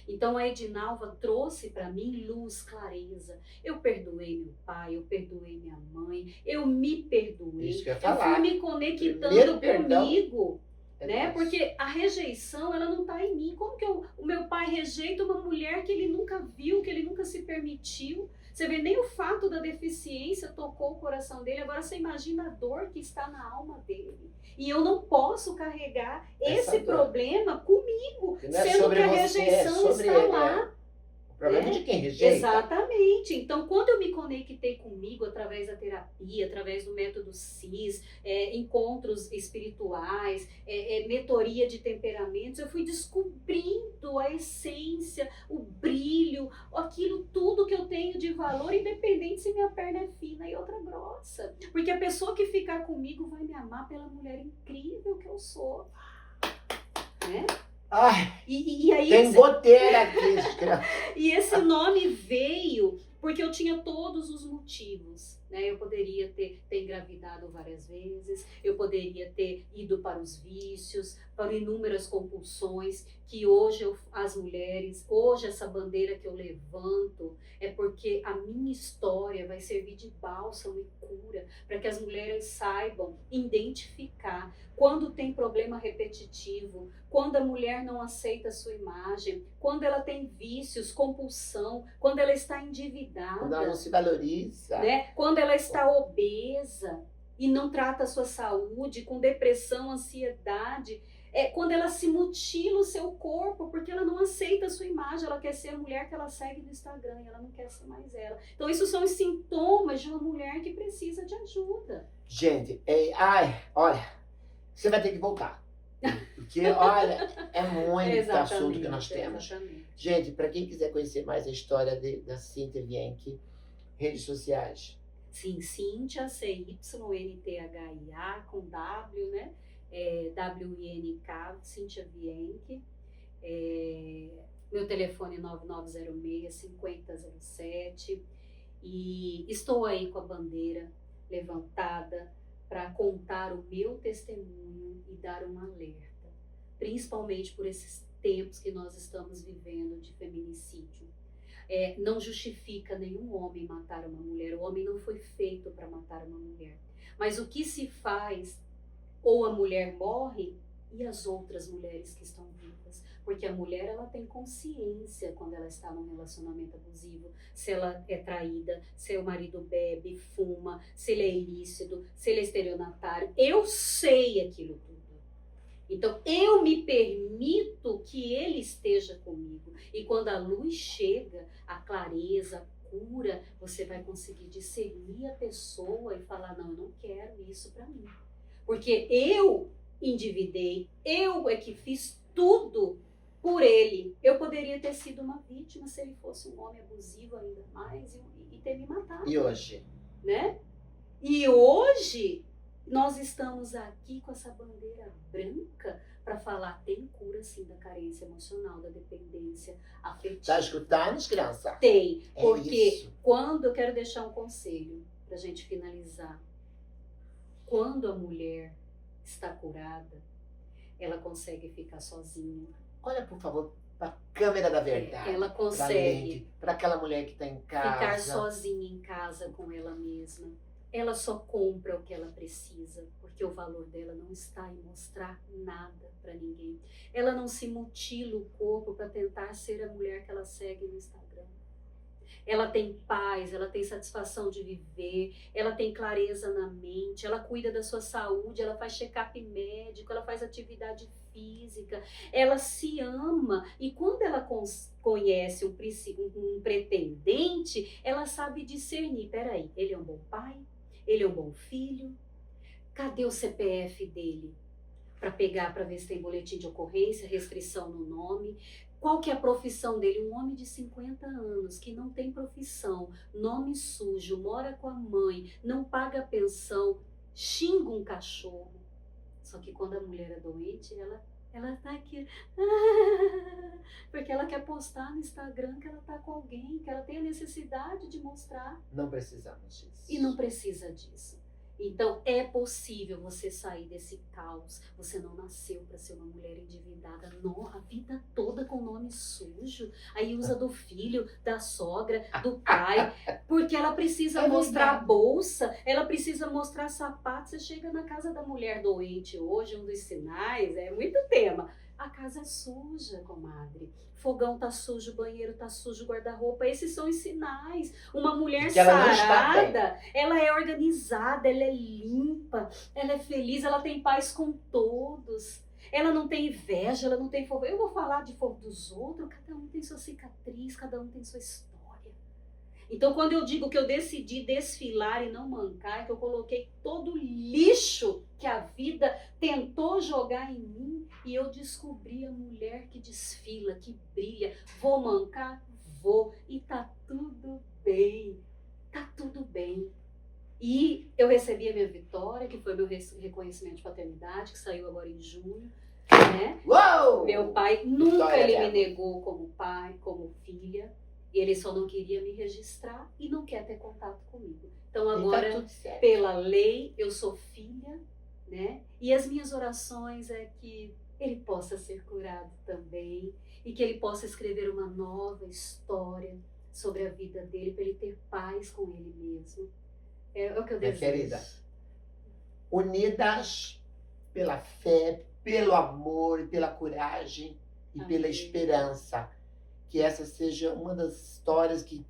Então, a Edinalva trouxe para mim luz, clareza. Eu perdoei meu pai, eu perdoei minha mãe, eu me perdoei. Isso que eu ia Eu falar. fui me conectando Primeiro perdão comigo. Né? Deus. Porque a rejeição, ela não está em mim. Como que o meu pai rejeita uma mulher que ele nunca viu, que ele nunca se permitiu? Você vê, nem o fato da deficiência tocou o coração dele. Agora você imagina a dor que está na alma dele. E eu não posso carregar Essa esse dor. problema comigo, Que não é sendo sobre que a você, é rejeição sobre está ele, lá. O problema é de quem rejeita. Exatamente. Então, quando eu me conectei comigo através da terapia, através do método CIS, encontros espirituais, mentoria de temperamentos, eu fui descobrindo a essência, o brilho, aquilo tudo que eu tenho de valor, independente se minha perna é fina e outra grossa. Porque a pessoa que ficar comigo vai me amar pela mulher incrível que eu sou. Né? Ai, E aí tem goteira aqui. e esse nome veio porque eu tinha todos os motivos, né? Eu poderia ter engravidado várias vezes, eu poderia ter ido para os vícios, para inúmeras compulsões, que hoje as mulheres, hoje essa bandeira que eu levanto é porque a minha história vai servir de bálsamo e cura para que as mulheres saibam identificar quando tem problema repetitivo, quando a mulher não aceita a sua imagem, quando ela tem vícios, compulsão, quando ela está endividada, Quando ela não se valoriza. né? Quando ela está obesa e não trata a sua saúde, com depressão, ansiedade, quando ela se mutila o seu corpo porque ela não aceita a sua imagem, ela quer ser a mulher que ela segue no Instagram e ela não quer ser mais ela. Então isso são os sintomas de uma mulher que precisa de ajuda. Gente, olha, você vai ter que voltar. Porque, olha, é muito assunto que nós temos. Exatamente. Gente, para quem quiser conhecer mais a história da Cíntia Vienck, redes sociais. Sim, Cíntia, CYNTHIA, com W, né? WINK, Cíntia Vienck. Meu telefone é 9906-5007. E estou aí com a bandeira levantada para contar o meu testemunho e dar um alerta, principalmente por esses tempos que nós estamos vivendo de feminicídio. Não justifica nenhum homem matar uma mulher, o homem não foi feito para matar uma mulher. Mas o que se faz ou a mulher morre e as outras mulheres que estão vivas. Porque a mulher, ela tem consciência quando ela está num relacionamento abusivo, se ela é traída, se o marido bebe, fuma, se ele é ilícito, se ele é estelionatário. Eu sei aquilo tudo. Então, eu me permito que ele esteja comigo. E quando a luz chega, a clareza, a cura, você vai conseguir discernir a pessoa e falar, não, eu não quero isso para mim. Porque eu endividei, eu é que fiz tudo por ele. Eu poderia ter sido uma vítima se ele fosse um homem abusivo ainda mais e ter me matado. E hoje? Né? E hoje nós estamos aqui com essa bandeira branca para falar, tem cura sim da carência emocional, da dependência afetiva. Tá escutando, criança? Tem, É porque isso. quando eu quero deixar um conselho para a gente finalizar, quando a mulher está curada, ela consegue ficar sozinha. Olha, por favor, para a câmera da verdade. Ela consegue Para aquela mulher que está em casa. ficar sozinha em casa com ela mesma. Ela só compra o que ela precisa, porque o valor dela não está em mostrar nada para ninguém. Ela não se mutila o corpo para tentar ser a mulher que ela segue no Instagram. Ela tem paz, ela tem satisfação de viver, ela tem clareza na mente, ela cuida da sua saúde, ela faz check-up médico, ela faz atividade física, ela se ama. E quando ela conhece um pretendente, ela sabe discernir, peraí, ele é um bom pai? Ele é um bom filho? Cadê o CPF dele? Para pegar, para ver se tem boletim de ocorrência, restrição no nome. Qual que é a profissão dele? Um homem de 50 anos que não tem profissão, nome sujo, mora com a mãe, não paga pensão, xinga um cachorro. Só que quando a mulher é doente, ela tá aqui, porque ela quer postar no Instagram que ela tá com alguém, que ela tem a necessidade de mostrar. Não precisamos disso. E não precisa disso. Então, é possível você sair desse caos. Você não nasceu para ser uma mulher endividada, não, a vida toda com nome sujo. Aí usa do filho, da sogra, do pai, porque ela precisa mostrar a bolsa, ela precisa mostrar sapato. Você chega na casa da mulher doente hoje, um dos sinais, é muito tema. A casa é suja, comadre. Fogão tá sujo, banheiro tá sujo, guarda-roupa. Esses são os sinais. Uma mulher sarada, ela é organizada, ela é limpa, ela é feliz, ela tem paz com todos. Ela não tem inveja, ela não tem fogo. Eu vou falar de fogo dos outros, cada um tem sua cicatriz, cada um tem sua história. Então, quando eu digo que eu decidi desfilar e não mancar, que eu coloquei todo o lixo que a vida tentou jogar em mim e eu descobri a mulher que desfila, que brilha. Vou mancar? Vou. E tá tudo bem. Tá tudo bem. E eu recebi a minha vitória, que foi meu reconhecimento de paternidade, que saiu agora em junho. Né? Uou! Meu pai nunca Vitória ele dela. me negou como pai, como filha. Ele só não queria me registrar e não quer ter contato comigo. Então agora, E tá tudo certo. pela lei, eu sou filha, né? E as minhas orações é que ele possa ser curado também e que ele possa escrever uma nova história sobre a vida dele, para ele ter paz com ele mesmo. É o que eu Minha desejo. querida, unidas pela fé, pelo amor, e pela coragem e Amém. pela esperança. Que essa seja uma das histórias de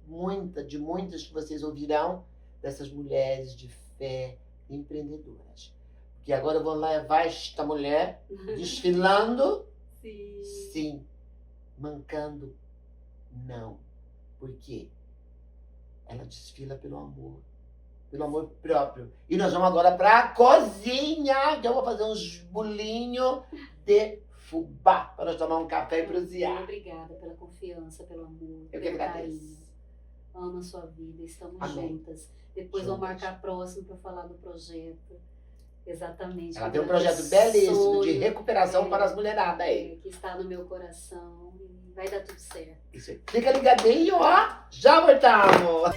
muitas que vocês ouvirão dessas mulheres de fé empreendedoras. Porque agora eu vou levar esta mulher desfilando, Sim. sim, mancando, não. Por quê? Ela desfila pelo amor próprio. E nós vamos agora para a cozinha, que eu vou fazer uns bolinhos de fubá para nós tomar um café e prosear. Obrigada pela confiança, pelo amor, Eu que pelo agradeço. carinho. Amo a sua vida, estamos Amém. juntas. Depois Juntas. vamos marcar próximo para falar do projeto. Exatamente. Ela que tem um é projeto sonho, belíssimo de recuperação é, para as mulheradas aí. que está no meu coração e vai dar tudo certo. Isso aí. Fica ligadinho, ó. Já voltamos.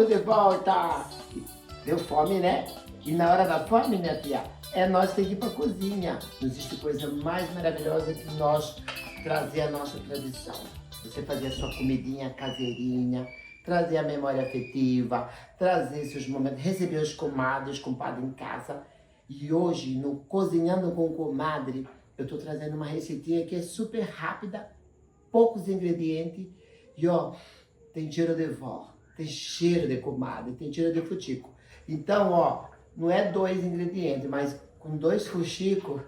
Estamos de volta! Deu fome, né? E na hora da fome, minha filha, é nós que tem que ir pra cozinha. Não existe coisa mais maravilhosa que nós trazer a nossa tradição. Você fazer a sua comidinha caseirinha, trazer a memória afetiva, trazer seus momentos, receber os comadres, compadre em casa. E hoje, no Cozinhando com Comadre, eu tô trazendo uma receitinha que é super rápida, poucos ingredientes. E ó, tem cheiro de vó, tem cheiro de comadre, tem cheiro de futico. Então, ó, não é 2 ingredientes, mas com 2 fuxicos,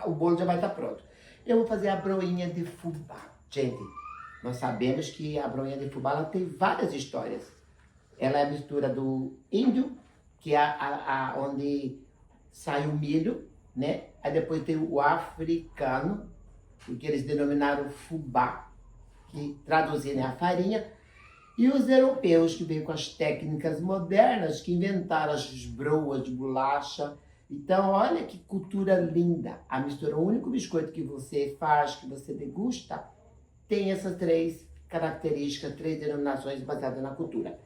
o bolo já vai estar pronto. Eu vou fazer a broinha de fubá. Gente, nós sabemos que a broinha de fubá ela tem várias histórias. Ela é a mistura do índio, que é onde sai o milho, né? Aí depois tem o africano, porque eles denominaram fubá, que traduziram a farinha. E os europeus, que veio com as técnicas modernas, que inventaram as broas de bolacha. Então, olha que cultura linda. A mistura, o único biscoito que você faz, que você degusta, tem essas 3 características, 3 denominações baseadas na cultura.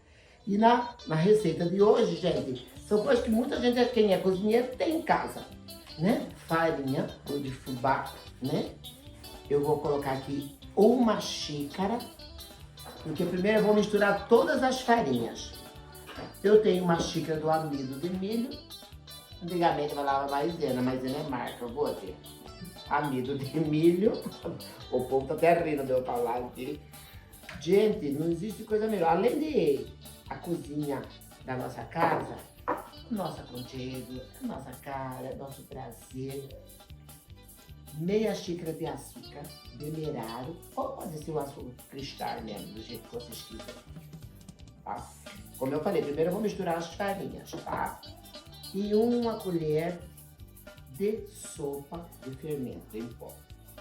E na receita de hoje, gente, são coisas que muita gente, quem é cozinheiro, tem em casa, né? Farinha de fubá, né? Eu vou colocar aqui 1 xícara, porque primeiro eu vou misturar todas as farinhas. Eu tenho 1 xícara do amido de milho. Antigamente falava maisena, maisena é marca, eu vou ter. Amido de milho. O povo tá até rindo de eu falar aqui. Gente, não existe coisa melhor. Além de a cozinha da nossa casa, nosso aconchego, a nossa cara, nosso prazer. Meia xícara de açúcar demerara, ou pode ser o açúcar cristal mesmo, do jeito que vocês quiserem, tá? Como eu falei, primeiro eu vou misturar as farinhas, tá? E 1 colher de sopa de fermento em pó.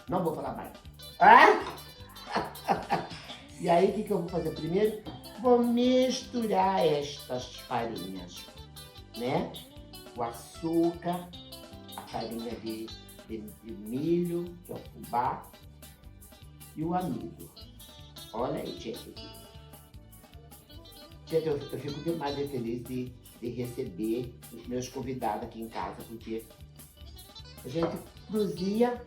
Não vou falar mais. Ah! E aí, o que eu vou fazer primeiro? Vou misturar estas farinhas, né? O açúcar, a farinha de milho, que é o fubá, e o amido. Olha aí, gente. Gente, eu fico demais de feliz de receber os meus convidados aqui em casa, porque a gente cozinha,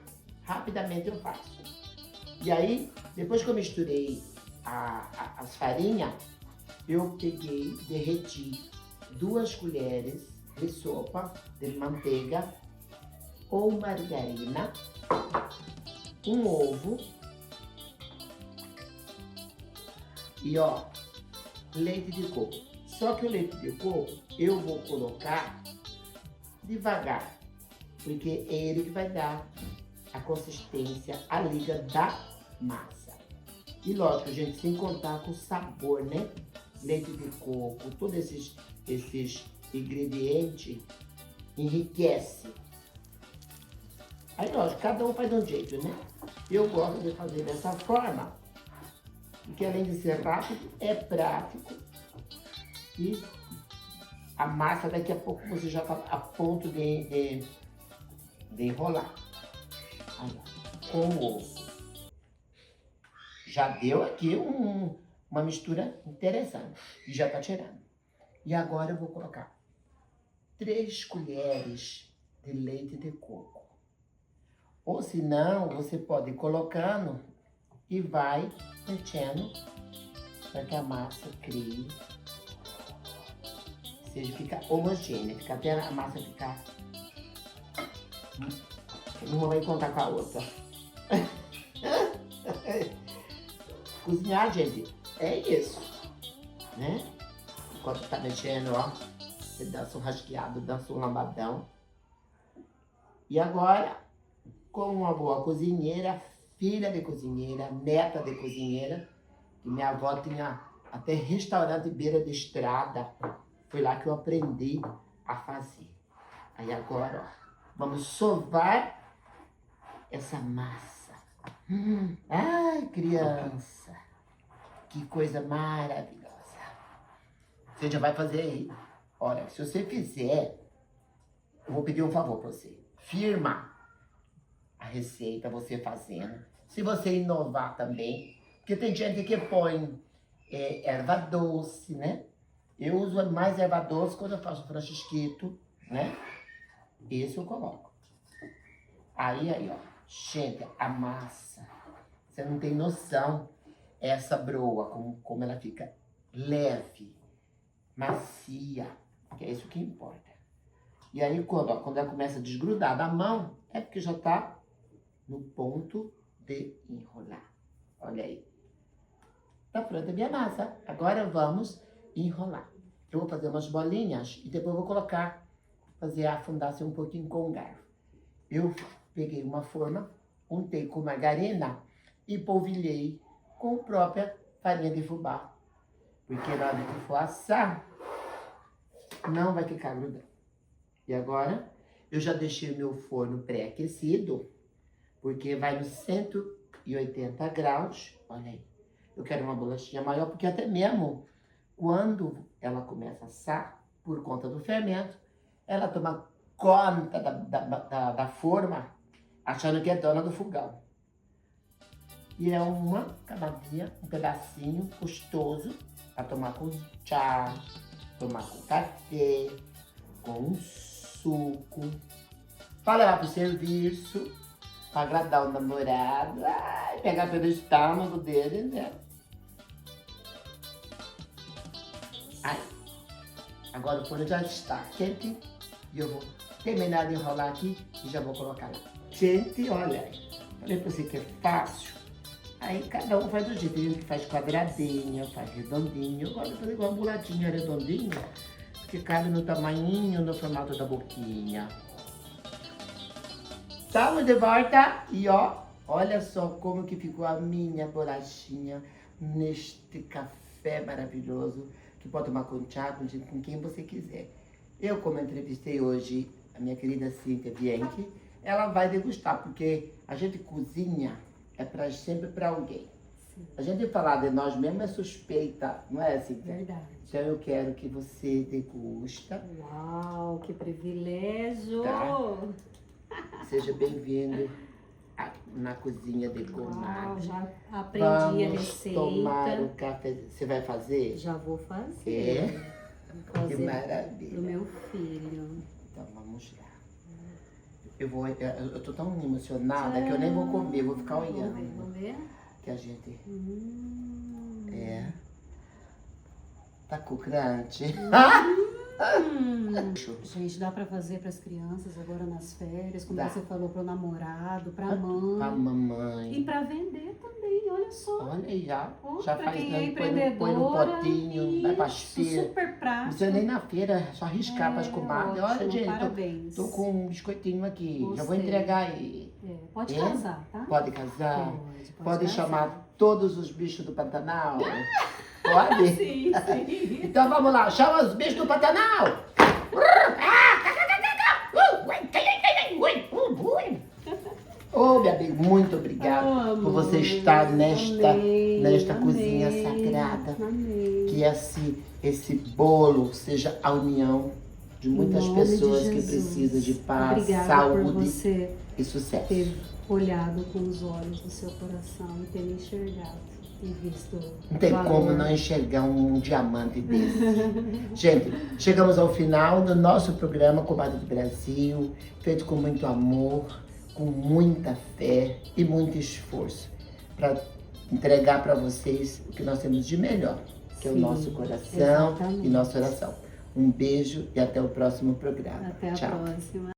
rapidamente eu faço. E aí, depois que eu misturei as farinhas, eu peguei, derreti 2 colheres de sopa de manteiga ou margarina, 1 ovo e ó, leite de coco. Só que o leite de coco eu vou colocar devagar, porque é ele que vai dar a consistência, a liga da massa. E lógico, gente, sem contar com o sabor, né? Leite de coco, todos esses ingredientes enriquece. Aí, lógico, cada um faz de um jeito, né? Eu gosto de fazer dessa forma, porque além de ser rápido, é prático. E a massa, daqui a pouco, você já está a ponto de enrolar. Aí, com o ovo. Já deu aqui uma mistura interessante. E já está tirando. E agora eu vou colocar 3 colheres de leite de coco. Ou se não, você pode ir colocando e vai mexendo para que a massa crie, fica homogênea, fica até a massa ficar. Uma vai contar com a outra. Cozinhar, gente, é isso, né? Enquanto tá mexendo, ó, você dança um rasqueado, dança um lambadão. E agora, como uma boa cozinheira, filha de cozinheira, neta de cozinheira, que minha avó tinha até restaurante beira de estrada, foi lá que eu aprendi a fazer. Aí agora, ó, vamos sovar essa massa. Ai, criança, que coisa maravilhosa. Você já vai fazer aí. Olha, se você fizer, eu vou pedir um favor pra você. Firma a receita, você fazendo. Se você inovar também, porque tem gente que põe erva doce, né? Eu uso mais erva doce quando eu faço francisquito, né? Esse eu coloco. Aí, ó. Gente, a massa. Você não tem noção. Essa broa, como ela fica leve, macia. Que é isso que importa. E aí, quando ela começa a desgrudar da mão, é porque já tá no ponto de enrolar. Olha aí. Tá pronta a minha massa. Agora vamos enrolar. Eu vou fazer umas bolinhas e depois vou colocar, fazer afundar assim um pouquinho com o garfo. Eu peguei uma forma, untei com margarina e polvilhei com a própria farinha de fubá. Porque na hora que for assar, não vai ficar grudando. E agora, eu já deixei o meu forno pré-aquecido, porque vai nos 180 graus. Olha aí. Eu quero uma bolachinha maior, porque até mesmo quando ela começa a assar, por conta do fermento, ela toma conta da forma, achando que é dona do fogão. E é uma camadinha, um pedacinho gostoso, para tomar com chá, tomar com café, com um suco, para levar pro serviço, para agradar o namorado, pegar pelo estômago dele, né? Aí, agora o forno já está quente e eu vou terminar de enrolar aqui e já vou colocar lá. Gente, olha aí, falei pra você que é fácil. Aí cada um faz do jeito, tem gente que faz quadradinho, faz redondinho. Eu gosto de fazer igual uma boladinha redondinha, que cabe no tamanhinho, no formato da boquinha. Estamos de volta e ó, olha só como que ficou a minha bolachinha neste café maravilhoso, que pode tomar com chá, com quem você quiser. Eu, como entrevistei hoje a minha querida Cíntia Bianchi, ela vai degustar, porque a gente cozinha sempre para alguém. Sim. A gente falar de nós mesmos é suspeita, não é, Cíntia? Verdade. Então eu quero que você degusta. Uau, que privilégio! Tá. Seja bem-vindo na cozinha de Uau, comadre. já aprendi a Vamos receita. tomar um café. Você vai fazer? Já vou fazer. É? Vou fazer Que maravilha. pro meu filho. Então vamos lá. Eu tô tão emocionada que eu nem vou comer, vou ficar olhando. Vamos ver? Que a gente... Tá com crunch. Gente, dá pra fazer pras crianças agora nas férias, como Dá. você falou, pro namorado, pra Pra mãe. mamãe. E pra vender também, olha só. Olha aí, já Pra faz, quem é põe no empreendedora, potinho, vai pra isso, feira. super Não prático. precisa nem na feira, é só arriscar para as comadres. Olha, ótimo, gente, parabéns. tô com um biscoitinho aqui. Já vou Gostei. entregar aí. Pode É? casar, tá? Pode casar? Pode casar. chamar todos os bichos do Pantanal? Pode? Sim, sim. Então vamos lá, chama os bichos do Pantanal! Ô, meu amigo, muito obrigado por você estar nesta cozinha sagrada. Amém. Que esse bolo seja a união de muitas Em nome de pessoas que Jesus. precisam de paz, Obrigada saúde por você e sucesso. ter olhado com os olhos do seu coração e ter me enxergado e visto. Não tem valor. como não enxergar um diamante desse. Gente, chegamos ao final do nosso programa Comadre do Brasil, feito com muito amor, com muita fé e muito esforço, para entregar para vocês o que nós temos de melhor, que é o Sim, nosso coração exatamente. e nossa oração. Um beijo e até o próximo programa. Até a Tchau. próxima.